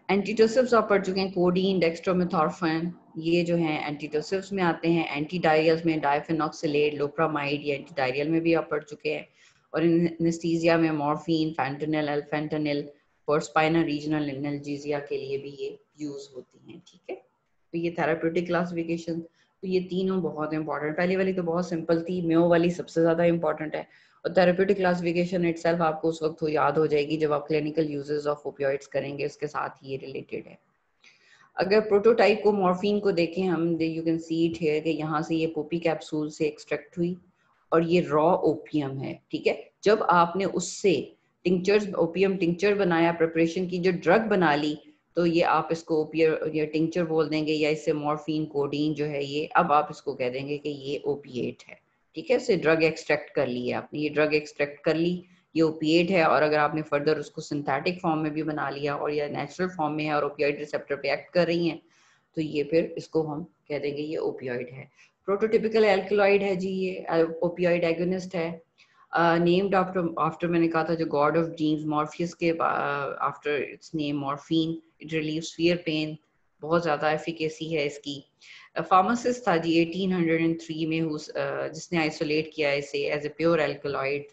एंटीटोसिव्स आप पढ़ चुके हैं, कोडीन, डेक्स्ट्रोमेथॉर्फिन, ये जो हैं एंटीटोसिव्स में आते हैं। एंटी डायरियल्स में डायफेनॉक्सिलेट, लोप्रामाइड, ये एंटी डायरियल में भी आप पढ़ चुके हैं। और एनेस्थीसिया में morphine, fentanyl, alfentanil, for spinal regional analgesia के लिए भी ये यूज होती हैं। ठीक है, तो ये थेराप्यूटिक क्लासिफिकेशन, तो ये तीनों बहुत इंपॉर्टेंट। पहली वाली तो बहुत सिंपल थी, मेयो वाली सबसे ज्यादा इंपॉर्टेंट है। और थेरेप्यूटिक क्लासिफिकेशन इटसेल्फ आपको उस वक्त याद हो जाएगी जब आप क्लिनिकल यूजेस ऑफ ओपियोइड्स करेंगे, उसके साथ ही ये रिलेटेड है। अगर प्रोटोटाइप को, मॉर्फिन को देखें हम, you can see it here कि यहाँ से ये पोपी कैप्सूल से एक्सट्रैक्ट हुई और ये रॉ ओपियम है। ठीक है, जब आपने उससे टिंचर्स, ओपियम टिंचर बनाया, प्रिपरेशन की, जो ड्रग बना ली, तो ये आप इसको ओपियर या टिंचर बोल देंगे, या इससे मॉर्फिन, कोडीन जो है ये, अब आप इसको कह देंगे कि ये ओपिएट है। ठीक है, इससे ड्रग एक्सट्रैक्ट कर ली है आपने, ये ड्रग एक्सट्रैक्ट कर ली, ये ओपिएट है। और अगर आपने फर्दर उसको सिंथेटिक फॉर्म में भी बना लिया और या नेचुरल फॉर्म में है और ओपियोइड रिसेप्टर पे एक्ट कर रही हैं, तो ये फिर इसको हम कह देंगे ये ओपियोइड है। प्रोटोटिपिकल एल्कलॉइड है जी, ये ओपियोइड एगोनिस्ट है। नेम्ड आफ्टर मैंने कहा था जो गॉड ऑफ ड्रीम्स, मॉर्फियस के after its name morphine, it relieves fear pain, बहुत ज़्यादा एफिकेसी है इसकी। फार्मासिस्ट था जी 1803 में जिसने आइसोलेट किया इसे as a pure alkaloid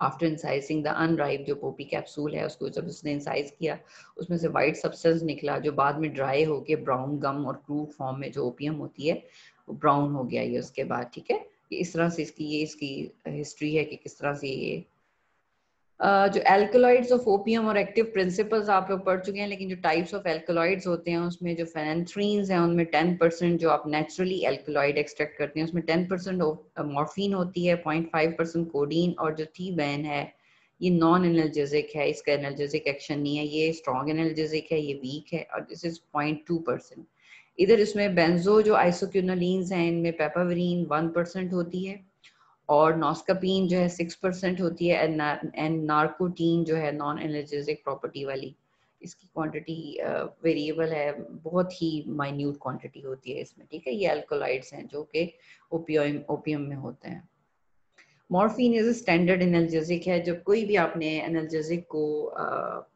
after incising the unripe, जो पोपी कैप्सूल है उसको जब उसने इंसाइज किया, उसमें से वाइट सब्सटेंस निकला जो बाद में ड्राई होके ब्राउन गम और क्रूड फॉर्म में जो ओपियम होती है वो ब्राउन हो गया ये उसके बाद। ठीक है, ये इस तरह से इसकी हिस्ट्री है कि किस तरह से ये जो एल्कलॉइड्स ऑफ ओपियम और एक्टिव प्रिंसिपल्स आप लोग पढ़ चुके हैं, लेकिन जो टाइप्स ऑफ एल्कलॉइड्स होते हैं उसमें जो फेनेंथ्रीन्स हैं उनमें 10% जो आप नेचुरली एल्कलॉइड एक्सट्रैक्ट करते हैं उसमें 10% मॉर्फिन होती है, 0.5% कोडीन, और जो थीबैन है ये नॉन एनाल्जेसिक है, इसका एनाल्जेसिक एक्शन नहीं है, ये स्ट्रॉन्ग एनाल्जेसिक है, ये वीक है, और दिस इज 0.2%। इधर इसमें बेंजो जो आइसोक्यूनोलिन्स हैं इनमें पेपावरीन 1% होती है, और नॉस्कापीन जो है 6% होती है, एंड नार्कोटीन जो है नॉन एनर्जेटिक प्रॉपर्टी वाली, इसकी क्वांटिटी वेरिएबल है, बहुत ही माइन्यूट क्वांटिटी होती है इसमें। ठीक है, ये अल्कोलाइड्स हैं जो कि ओपियम में होते हैं। मॉर्फिन इज स्टैंडर्ड एनाल्जेसिक है। जब कोई भी आपने एनाल्जेसिक को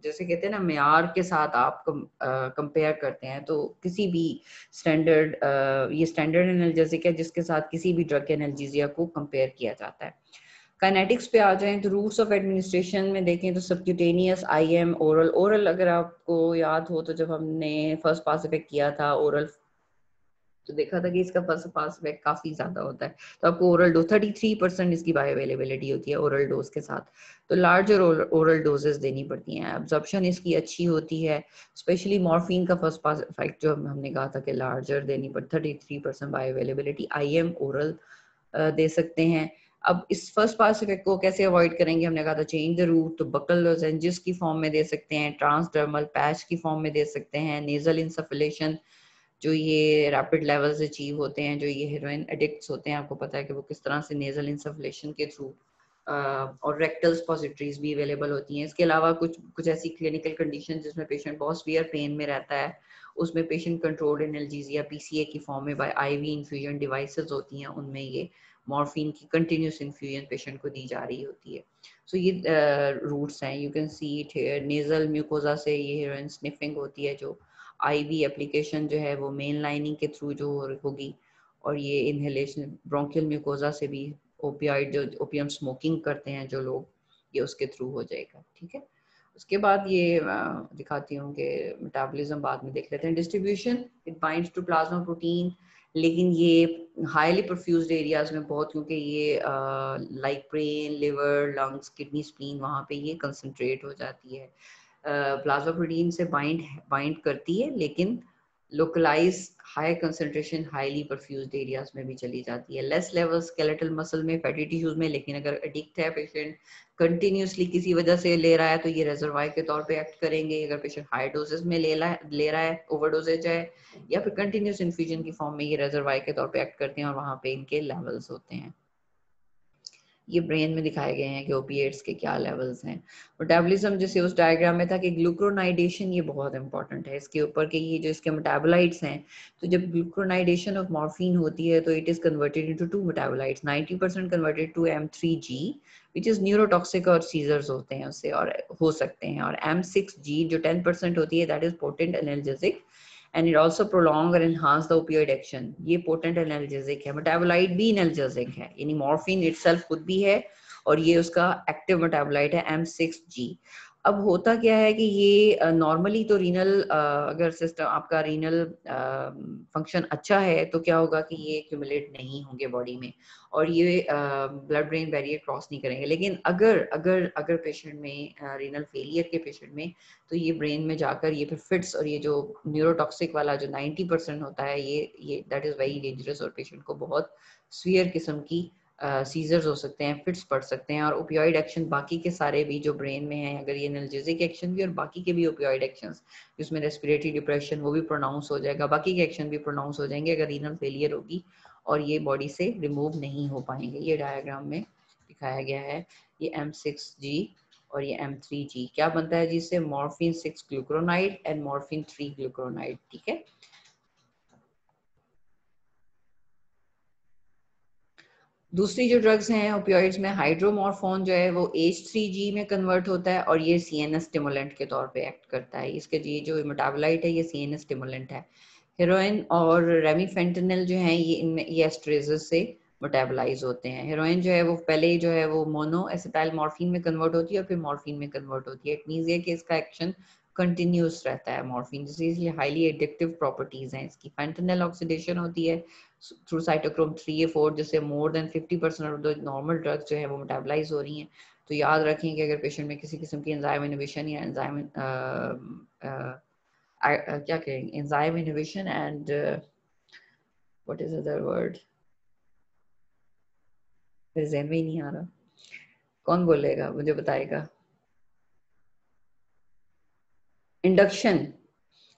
जैसे कहते हैं ना मेयार के साथ आप कंपेयर करते हैं, तो किसी भी स्टैंडर्ड, ये स्टैंडर्ड एनाल्जेसिक है जिसके साथ किसी भी ड्रग एनाल्जेसिया को कंपेयर किया जाता है। काइनेटिक्स पे आ जाएं तो रूट्स ऑफ एडमिनिस्ट्रेशन में देखें तो सबक्यूटेनियस, आईएम, ओरल। ओरल अगर आपको याद हो तो जब हमने फर्स्ट पास इफेक्ट किया था ओरल, तो देखा था कि इसका फर्स्ट पास इफेक्ट काफी ज्यादा होता है, तो आपको ओरल डोज 33% इसकी बायो अवेलेबिलिटी होती है ओरल डोज के साथ, तो लार्जर ओरल डोजेस देनी पड़ती हैं। एब्जॉर्प्शन इसकी अच्छी होती है, स्पेशली मॉर्फिन का फर्स्ट पास इफेक्ट जो हमने कहा था कि लार्जर देनी पड़ती, 33% बायो अवेलेबिलिटी, आईएम ओरल दे सकते हैं। अब इस फर्स्ट पास इफेक्ट को कैसे अवॉइड करेंगे, हमने कहा था चेंज द रूट, तो बकल लोजेंजेस की फॉर्म में दे सकते हैं, ट्रांसडर्मल पैच की फॉर्म में दे सकते हैं, नेजल इंसफलेशन जो ये रैपिड लेवल्स अचीव होते हैं, जो ये हेरोइन एडिक्ट्स होते हैं, आपको पता है कि वो किस तरह से नेजल इंसफलेशन के थ्रू, और रेक्टल सपोजिटरीज भी अवेलेबल होती हैं। इसके अलावा कुछ ऐसी क्लिनिकल कंडीशन जिसमें पेशेंट बहुत सीवियर पेन में रहता है, उसमें पेशेंट कंट्रोल्ड एनाल्जेसिया पीसीए की फॉर्म में बाय आईवी इन्फ्यूजन डिवाइसेस होती हैं, उनमें ये मॉर्फिन की कंटिन्यूस इन्फ्यूजन पेशेंट को दी जा रही होती है। सो ये रूट्स हैं, you can see it here, nasal mucosa से ये हेरोइन स्निफिंग होती है, जो आईवी एप्लीकेशन जो है वो मेन लाइनिंग के थ्रू जो होगी, और ये इनहेलेशन ब्रोंकियल म्यूकोजा से भी, ओपियाइड जो ओपियम स्मोकिंग करते हैं जो लोग, ये उसके थ्रू हो जाएगा। ठीक है, उसके बाद ये दिखाती हूँ कि मेटाबॉलिज्म बाद में देख लेते हैं। Distribution, it binds to plasma protein, लेकिन ये हाईली परफ्यूज्ड एरियाज में बहुत, क्योंकि ये like brain, liver, lungs, kidney, spleen, वहाँ पे ये कंसंट्रेट हो जाती है। प्लाज्मा प्रोटीन से बाइंड करती है, लेकिन localise high concentration highly perfused areas में भी चली जाती है। लेस लेवल स्केलेटल मसल में, फैटी टिश्यूज में, लेकिन अगर एडिक्ट है पेशेंट, कंटिन्यूसली किसी वजह से ले रहा है, तो ये रिजर्वायर के तौर पे एक्ट करेंगे। अगर पेशेंट हाई डोजेस में ले रहा है, ओवरडोजेज है, या फिर कंटिन्यूस इन्फ्यूजन की फॉर्म में, ये रिजर्वायर के तौर पे एक्ट करते हैं और वहाँ पे इनके लेवल्स होते हैं। ये ब्रेन में दिखाए गए हैं कि ओपिएट्स के क्या लेवल्स हैं। मेटाबॉलिज्म जैसे उस डायग्राम में था कि ग्लूक्रोनाइडेशन ये बहुत इंपॉर्टेंट है इसके ऊपर, कि ये जो इसके मेटाबोलाइट्स हैं, तो जब ग्लूक्रोनाइडेशन ऑफ मॉर्फिन होती है तो it is converted into two metabolites, 90% converted to M3G which is neurotoxic और सीजर्स होते हैं उससे और हो सकते हैं, और M6G जो 10% होती है that is potent analgesic and it also prolong or enhance the opioid action. ये potent analgesic है, metabolite भी analgesic है, यानी morphine itself खुद भी है और ये उसका active metabolite है M6G। अब होता क्या है कि ये नॉर्मली तो रीनल अगर सिस्टम आपका रीनल फंक्शन अच्छा है तो क्या होगा कि ये एक्यूमुलेट नहीं होंगे बॉडी में और ये ब्लड ब्रेन बैरियर क्रॉस नहीं करेंगे। लेकिन अगर अगर अगर पेशेंट में रीनल फेलियर के पेशेंट में तो ये ब्रेन में जाकर ये फिर फिट्स और ये जो न्यूरोटॉक्सिक वाला जो 90% होता है ये दैट इज वेरी डेंजरस और पेशेंट को बहुत सीवियर किस्म की सीजर्स हो सकते हैं, फिट्स पड़ सकते हैं। और ओपियोइड एक्शन बाकी के सारे भी जो ब्रेन में हैं, अगर ये एनाल्जेसिक एक्शन भी और बाकी के भी ओपियोइड एक्शंस जिसमें रेस्पिरेटरी डिप्रेशन वो भी प्रोनाउंस हो जाएगा, बाकी के एक्शन भी प्रोनाउंस हो जाएंगे अगर रीनल फेलियर होगी और ये बॉडी से रिमूव नहीं हो पाएंगे। ये डायग्राम में दिखाया गया है। ये M6G और ये M3G क्या बनता है जिससे मॉर्फिन 6 ग्लूक्रोनाइड एंड मॉर्फिन 3 ग्लूक्रोनाइड। ठीक है, दूसरी जो ड्रग्स हैं ओपियोइड्स में, हाइड्रोमॉर्फोन जो है वो H3G में कन्वर्ट होता है और ये CNS स्टिमुलेंट के तौर पे एक्ट करता है। इसके ये जो मेटाबोलाइट है ये CNS स्टिमुलेंट है। हेरोइन और रेमिफेंटेनिल जो है ये इनमें ये एस्ट्रेजेस से मेटाबोलाइज होते हैं। हेरोइन जो है वो पहले जो है वो मोनो एसिटाइल मॉर्फिन में कन्वर्ट होती है और फिर मॉर्फिन में कन्वर्ट होती है। इट मींस ये कि इसका एक्शन कंटिन्यूस रहता है मॉर्फिन, जिससे इसलिए हाईली एडिक्टिव प्रॉपर्टीज हैं इसकी। फेंटेनिल ऑक्सीडेशन होती है थ्रू साइटोक्रोम 3A4 जिससे more than 50% of the normal drugs जो है वो मेटाबोलाइज हो रही हैं। तो याद रखें कि अगर पेशेंट में किसी किस्म की एंजाइम इनहिबिशन या एंजाइम क्या कहेंगे enzyme inhibition and what is other word, मेरे ज़हन में ही नहीं आ रहा, कौन बोलेगा मुझे बताएगा। Induction,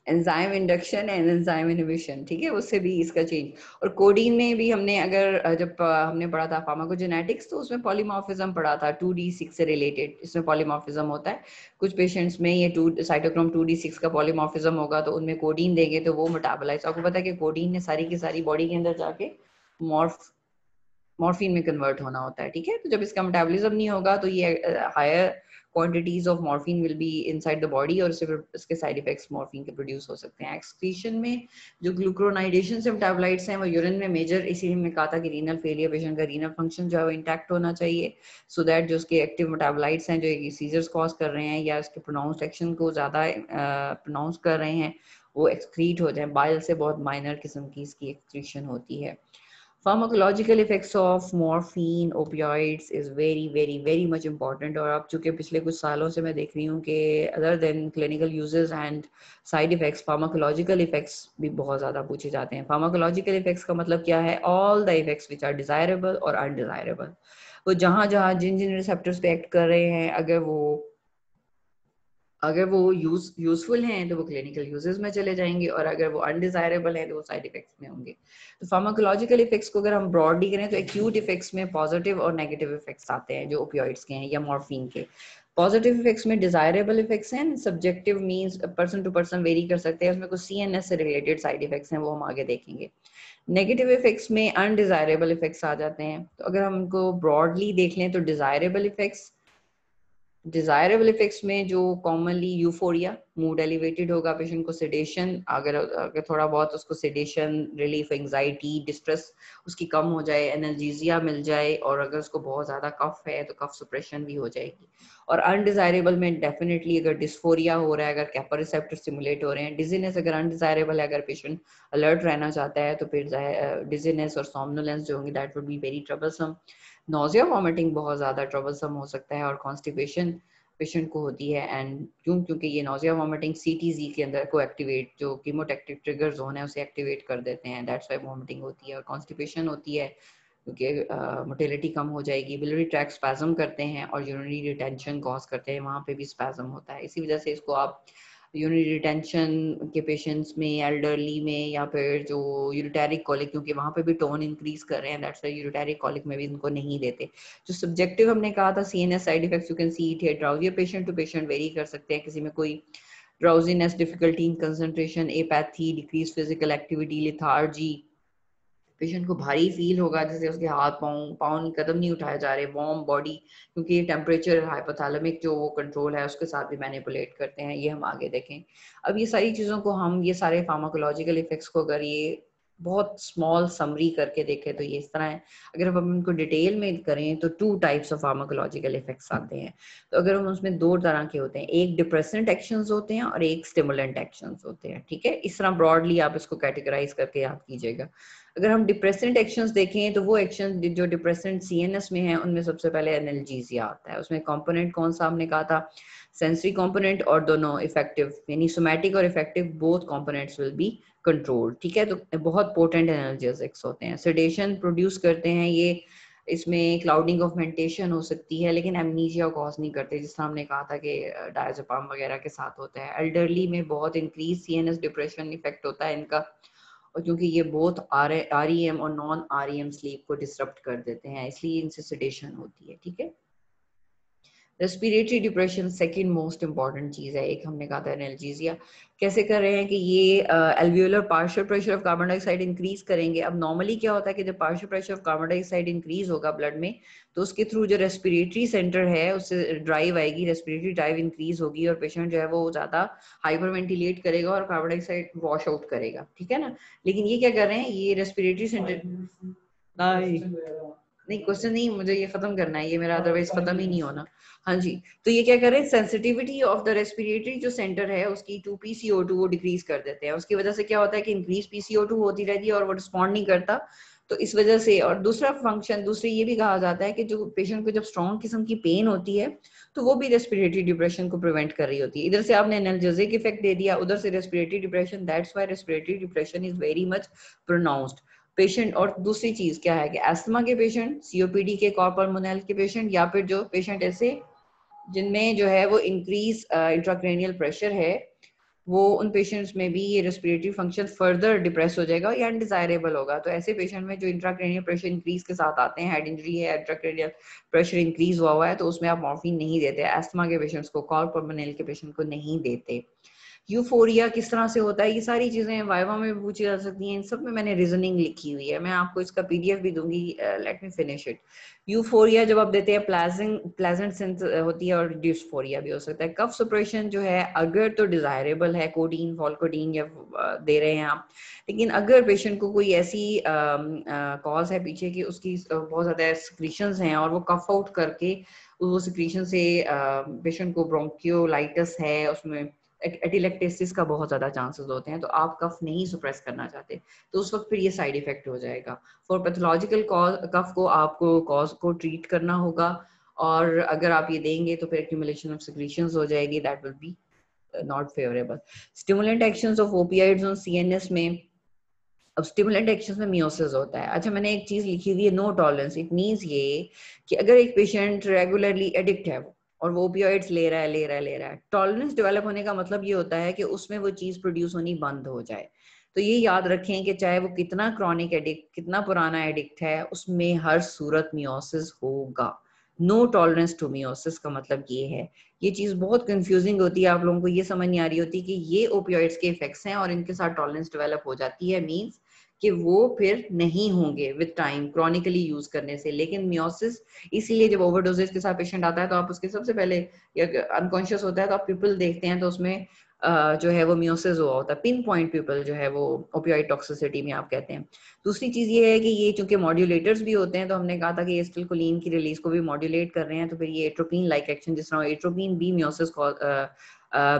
enzyme induction and enzyme inhibition, ठीक है, उससे भी इसका चेंज। और कोडीन में भी हमने अगर जब हमने पढ़ा था फार्माकोजेनेटिक्स तो उसमें पॉलीमॉर्फिज्म पढ़ा था 2D6 से रिलेटेड। इसमें पॉलीमॉर्फिज्म होता है कुछ पेशेंट्स में, ये साइटोक्रोम 2D6 का पॉलीमॉर्फिज्म होगा तो उनमें कोडीन देंगे तो वो मेटाबोलाइज। आपको पता है कि कोडीन ने सारी की सारी बॉडी के अंदर जाके मॉर्फिन में कन्वर्ट होना होता है। ठीक है, तो जब इसका मेटाबॉलिज्म नहीं होगा तो ये higher quantities of morphine will be inside the body और इसके साइड इफेक्ट्स मॉर्फिन के प्रोड्यूस हो सकते हैं। एक्सक्रीशन में जो ग्लूक्रोनाइडेशन से मेटाबोलाइट्स हैं वो यूरिन में मेजर, इसीलिए हमने कहा था कि रीनल फेलियर पेशेंट का रीनल फंक्शन जो है वो इंटैक्ट होना चाहिए सो दैट जो उसके एक्टिव मेटाबोलाइट्स हैं जो सीजर्स कॉज कर रहे हैं या उसके प्रोनाउंस्ड एक्शन को ज्यादा प्रोनाउंस कर रहे हैं वो एक्सक्रीट हो जाए। बाइल से बहुत माइनर किस्म की इसकी एक्सक्रीशन होती है। Pharmacological effects of morphine, opioids is very much important। और अब चूंकि पिछले कुछ सालों से मैं देख रही हूँ कि other than clinical uses and side effects, pharmacological effects भी बहुत ज़्यादा पूछे जाते हैं। Pharmacological effects का मतलब क्या है? All the effects which are desirable और undesirable। वो जहाँ जहाँ जिन जिन रिसेप्टर्स पे एक्ट कर रहे हैं अगर वो यूजफुल हैं तो वो क्लिनिकल यूजेस में चले जाएंगे और अगर वो अनडिजायरेबल है तो वो साइड इफेक्ट्स में होंगे। तो फार्माकोलॉजिकल इफेक्ट्स को अगर हम ब्रॉडली करें तो एक्यूट इफेक्ट्स में पॉजिटिव और नेगेटिव इफेक्ट्स आते हैं जो ओपियोइड्स के हैं या मॉर्फिन के। पॉजिटिव इफेक्ट्स में डिजायरेबल इफेक्ट्स हैं, subjective means person to person vary कर सकते हैं, उसमें कुछ CNS से रिलेटेड साइड इफेक्ट्स हैं वो हम आगे देखेंगे। नेगेटिव इफेक्ट्स में अनडिजायरेबल इफेक्ट्स आ जाते हैं। तो अगर हम उनको ब्रॉडली देख लें तो डिजायरेबल इफेक्ट्स में जो कॉमनली यूफोरिया, मूड एलिवेटेड होगा, पेशेंट को सेडेशन, अगर थोड़ा बहुत उसको सेडेशन रिलीफ, एंजाइटी, डिस्ट्रेस उसकी कम हो जाए, एनाल्जेसिया मिल जाए और अगर उसको बहुत ज्यादा कफ है तो कफ सप्रेशन भी हो जाएगी। और अनडिजायरेबल में डेफिनेटली अगर डिस्फोरिया हो रहा है, अगर कैपा रिसेप्टर स्टिमुलेट हो रहे हैं, डिजीनेस अगर अनडिजायरेबल है, अगर पेशेंट अलर्ट रहना चाहता है तो फिर डिजीनेस और सोमनोलेंस जो होंगी that would be very troublesome. Nausea vomiting बहुत ज्यादा ट्रबलसम हो सकता है और कॉन्स्टिपेशन पेशेंट को होती है। एंड क्योंकि ये नोजिया वॉमिटिंग CTZ के अंदर को एक्टिवेट, जो कीमोटैक्टिक ट्रिगर जोन है उसे एक्टिवेट कर देते हैं, दैट्स व्हाई वॉमिटिंग होती है। और कॉन्स्टिपेशन होती है क्योंकि मोटिलिटी कम हो जाएगी, बिलियरी ट्रैक्ट स्पैज्म करते हैं और यूरिनरी रिटेंशन कॉज करते हैं, वहाँ पे भी स्पैज्म होता है। इसी वजह से इसको आप यूरिनरी रिटेंशन के पेशेंट्स में, एल्डरली में, या फिर जो यूरिटेरिक कॉलिक, क्योंकि वहां पे भी टोन इंक्रीज कर रहे हैं, दैट्स व्हाई यूरिटेरिक कॉलिक में भी इनको नहीं देते। जो सब्जेक्टिव हमने कहा था CNS side effects, you can see it here. Drowsy patient to patient vary कर सकते हैं, किसी में कोई drowsiness, difficulty in concentration, apathy, decrease physical activity, lethargy, patient को भारी फील होगा, जैसे उसके हाथ पाँव पाँव कदम नहीं उठाए जा रहे, वार्म बॉडी, क्योंकि ये टेम्परेचर हाइपोथैलेमिक जो वो कंट्रोल है उसके साथ भी मैनिपुलेट करते हैं, ये हम आगे देखें। अब ये सारी चीज़ों को हम, ये सारे फार्माकोलॉजिकल इफेक्ट्स को अगर ये बहुत स्मॉल समरी करके देखें तो ये इस तरह है। अगर हम इनको डिटेल में करें तो 2 टाइप्स ऑफ फार्माकोलॉजिकल इफेक्ट्स आते हैं। तो अगर हम उसमें 2 तरह के होते हैं, एक डिप्रेसेंट एक्शंस होते हैं और एक स्टिमुलेंट एक्शंस होते हैं, ठीक है। इस तरह ब्रॉडली आप इसको कैटेगराइज करके याद कीजिएगा। अगर हम डिप्रेसेंट एक्शंस देखें तो वो एक्शन जो डिप्रेसेंट सीएनएस में है उनमें सबसे पहले एनाल्जेसिया आता है। उसमें कंपोनेंट कौन सा हमने कहा था, सेंसरी कंपोनेंट, और दोनों इफेक्टिव, यानी सोमैटिक और affective both components will be controlled, ठीक है। तो बहुत पोटेंट एनाल्जेसिक्स होते हैं, सेडेशन प्रोड्यूस करते हैं ये, इसमें क्लाउडिंग ऑफ मेंटेशन हो सकती है, लेकिन एमनीजिया कॉज नहीं करते, जिस तरह हमने कहा था कि डायज़ेपाम वगैरह के साथ होता है। एल्डरली में बहुत इंक्रीज सीएनएस डिप्रेशन इफेक्ट होता है इनका, और क्योंकि ये बोथ आरईएम और नॉन आरईएम स्लीप को डिसरप्ट कर देते हैं, इसलिए इनसे सेडेशन होती है, ठीक है। Respiratory depression second most important चीज है। एक हमने कहा था एनाल्जेसिया कैसे कर रहे हैं कि ये alveolar partial pressure of carbon dioxide increase करेंगे। अब नॉर्मली क्या होता है कि जब partial pressure of carbon dioxide increase होगा ब्लड में, तो उसके थ्रू जो रेस्पिरेटरी सेंटर है उससे ड्राइव आएगी, रेस्पिरेटरी ड्राइव इंक्रीज होगी, और पेशेंट जो है वो ज्यादा हाइपर वेंटिलेट करेगा और कार्बन डाइऑक्साइड वॉश आउट करेगा, ठीक है ना। लेकिन ये क्या कर रहे हैं, ये रेस्पिरेटरी सेंटर, नहीं क्वेश्चन नहीं, मुझे ये खत्म करना है, ये मेरा अदरवाइज खत्म ही नहीं होना। हाँ जी, तो ये क्या करें, सेंसिटिविटी ऑफ द रेस्पिरेटरी जो सेंटर है उसकी 2pCO2 वो डिक्रीज कर देते हैं। उसकी वजह से क्या होता है कि इंक्रीज pCO2 होती रहती है और वो रिस्पॉन्ड नहीं करता, तो इस वजह से। और दूसरा फंक्शन, दूसरी ये भी कहा जाता है कि जो पेशेंट को जब स्ट्रॉन्ग किस्म की पेन होती है तो वो भी रेस्पिरेटरी डिप्रेशन को प्रिवेंट कर रही होती है। इधर से आपने एनाल्जेसिक इफेक्ट दे दिया, उधर से respiratory depression, that's why respiratory depression is very much pronounced patient. और दूसरी चीज क्या है कि अस्थमा के पेशेंट, सीओपीडी के, कॉर्पल्मोनल के पेशेंट, या फिर जो पेशेंट ऐसे जिनमें जो है वो इंक्रीज इंट्राक्रेनियल प्रेशर है, वो उन पेशेंट्स में भी ये रेस्पिरेटरी फंक्शन फर्दर डिप्रेस हो जाएगा या अनडिजायरेबल होगा। तो ऐसे पेशेंट में जो इंट्राक्रेनियल प्रेशर इंक्रीज के साथ आते हैं, हेड इंजरी है, इंट्राक्रेनियल प्रेशर इंक्रीज हुआ है, तो उसमें आप मॉर्फिन नहीं देते। अस्थमा के पेशेंट्स को, कॉर्पल्मोनल के पेशेंट को नहीं देते। यूफोरिया किस तरह से होता है, ये सारी चीजें वाइवा में भी पूछी जा सकती हैं, इन सब में मैंने रीजनिंग लिखी हुई है, मैं आपको इसका पीडीएफ भी दूंगी, let me finish it. Euphoria जब आप देते हैं, प्लेजेंट सेंस होती है, और डिस्फोरिया भी हो सकता है। कफ सप्रेशन जो है अगर तो डिजायरेबल है, कोडीन, फॉलकोडीन या दे रहे हैं आप, लेकिन अगर पेशेंट को कोई ऐसी कॉज है पीछे की, उसकी बहुत ज्यादा सिक्रीशंस हैं और वो कफ आउट करके वो सिक्रीशन से पेशेंट को ब्रोंकियोलाइटिस है, उसमें एटिलेक्टेसिस का बहुत ज्यादा चांसेस होते हैं, तो आप कफ नहीं सुप्रेस करना चाहते, तो उस वक्त फिर ये साइड इफेक्ट हो जाएगा। फॉर पैथोलॉजिकल कफ को आपको कॉज को ट्रीट करना होगा, और अगर आप ये देंगे तो फिर एक्यूमुलेशन ऑफ सिक्रीशंस हो जाएगी, that will be not favourable. Stimulant actions of opioids on CNS में, अब स्टिमुलेंट एक्शंस में मियोसिस होता है। अच्छा, मैंने एक चीज लिखी हुई है, नो टॉलरेंस। इट मींस ये कि अगर एक पेशेंट रेगुलरली एडिक्ट है और वो ओपियोइड्स ले रहा है, टॉलरेंस डेवलप होने का मतलब ये होता है कि उसमें वो चीज प्रोड्यूस होनी बंद हो जाए। तो ये याद रखें कि चाहे वो कितना क्रॉनिक एडिक्ट, कितना पुराना एडिक्ट है, उसमें हर सूरत मियोसिस होगा। नो टॉलरेंस टू मियोसिस का मतलब ये है। ये चीज बहुत कंफ्यूजिंग होती है, आप लोगों को ये समझ नहीं आ रही होती कि ये ओपियोइड्स के इफेक्ट्स हैं और इनके साथ टॉलरेंस डेवलप हो जाती है, मींस कि वो फिर नहीं होंगे विद टाइम क्रॉनिकली यूज करने से। लेकिन मियोसिस, इसीलिए जब ओवरडोजेज के साथ पेशेंट आता है तो आप उसके सबसे पहले, अनकॉन्शियस होता है तो आप पीपल देखते हैं, तो उसमें जो है वो मियोसिस हुआ होता है, पिन पॉइंट पीपल जो है वो ओपियोइड टॉक्सिसिटी में आप कहते हैं। दूसरी चीज ये है कि ये चूंकि मॉड्यूलेटर्स भी होते हैं, तो हमने कहा था कि एसिटिलकोलिन की रिलीज को भी मॉड्यूलेट कर रहे हैं, तो फिर ये एट्रोपिन लाइक एक्शन, जिस तरह एट्रोपिन भी meiosis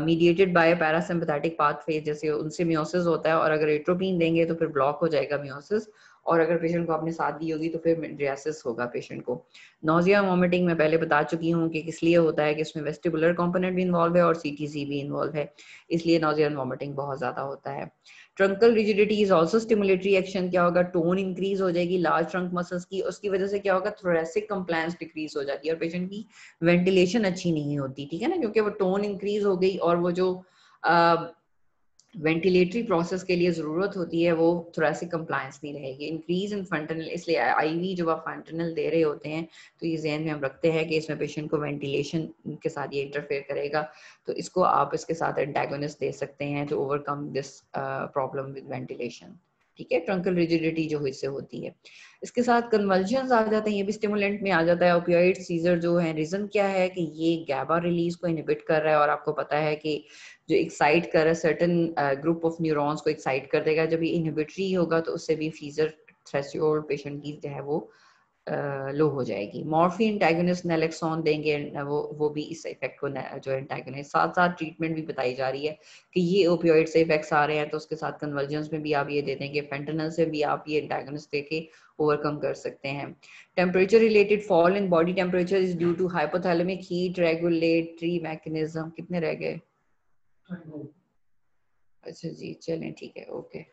mediated by parasympathetic pathway, जैसे उनसे मियोसिस होता है, और अगर एट्रोपिन देंगे तो फिर ब्लॉक हो जाएगा मियोसिस, और अगर पेशेंट को आपने साथ दी होगी तो फिर मिड्रियासिस होगा पेशेंट को। नोजिया वॉमिटिंग मैं पहले बता चुकी हूँ कि किस लिए होता है, कि इसमें वेस्टिबुलर कंपोनेंट भी इन्वॉल्व है और सीटीसी भी इन्वॉल्व है, इसलिए नोजिया एंड वॉमिटिंग बहुत ज्यादा होता है। Truncal rigidity is also stimulatory action. क्या होगा, टोन इंक्रीज हो जाएगी लार्ज ट्रंक मसल्स की, उसकी वजह से क्या होगा, थोरेसिक कंप्लायंस डिक्रीज हो जाती है और पेशेंट की वेंटिलेशन अच्छी नहीं होती, ठीक है ना, क्योंकि वो टोन इंक्रीज हो गई और वो जो वेंटिलेटरी प्रोसेस के लिए ज़रूरत होती है वो थोरेसिक कंप्लायंस नहीं रहेगी। इंक्रीज इन फंटनल, इसलिए आईवी जब आप फंटनल दे रहे होते हैं तो ये जहन में हम रखते हैं कि इसमें पेशेंट को वेंटिलेशन के साथ ये इंटरफेयर करेगा, तो इसको आप इसके साथ एंटागोनिस्ट दे सकते हैं to overcome this problem with ventilation. ठीक है, ट्रंकल रिजिडिटी जो इससे होती है। इसके साथ कन्वल्जन्स आ जाते हैं, ये भी स्टिमुलेंट में आ जाता है। ओपियोइड सीजर जो है, रीजन क्या है कि ये गैबा रिलीज को इनहिबिट कर रहा है, और आपको पता है कि जो एक्साइट कर रहा है सर्टन ग्रुप ऑफ न्यूरॉन्स को एक्साइट कर देगा, जब ये इनहिबिटरी होगा तो उससे भी फीजर थ्रेशोल्ड पेशेंट की जो है वो लो हो जाएगी। मॉर्फिन एंटागोनिस्ट नैलेक्सोन देंगे, वो भी इस इफेक्ट को जो एंटागोनिस्ट, साथ साथ ट्रीटमेंट भी बताई जा रही है कि ये ओपियोइड से इफेक्ट्स आ रहे हैं तो उसके साथ कन्वर्जेंस में भी आप ये दे देंगे, फेंटेनल से भी आप ये एंटागोनिस्ट देके ओवरकम कर सकते हैं। Temperature related fall in body temperature is due to hypothalamic heat regulatory mechanism. कितने रह गए? अच्छा जी, चलें ठीक है, ओके।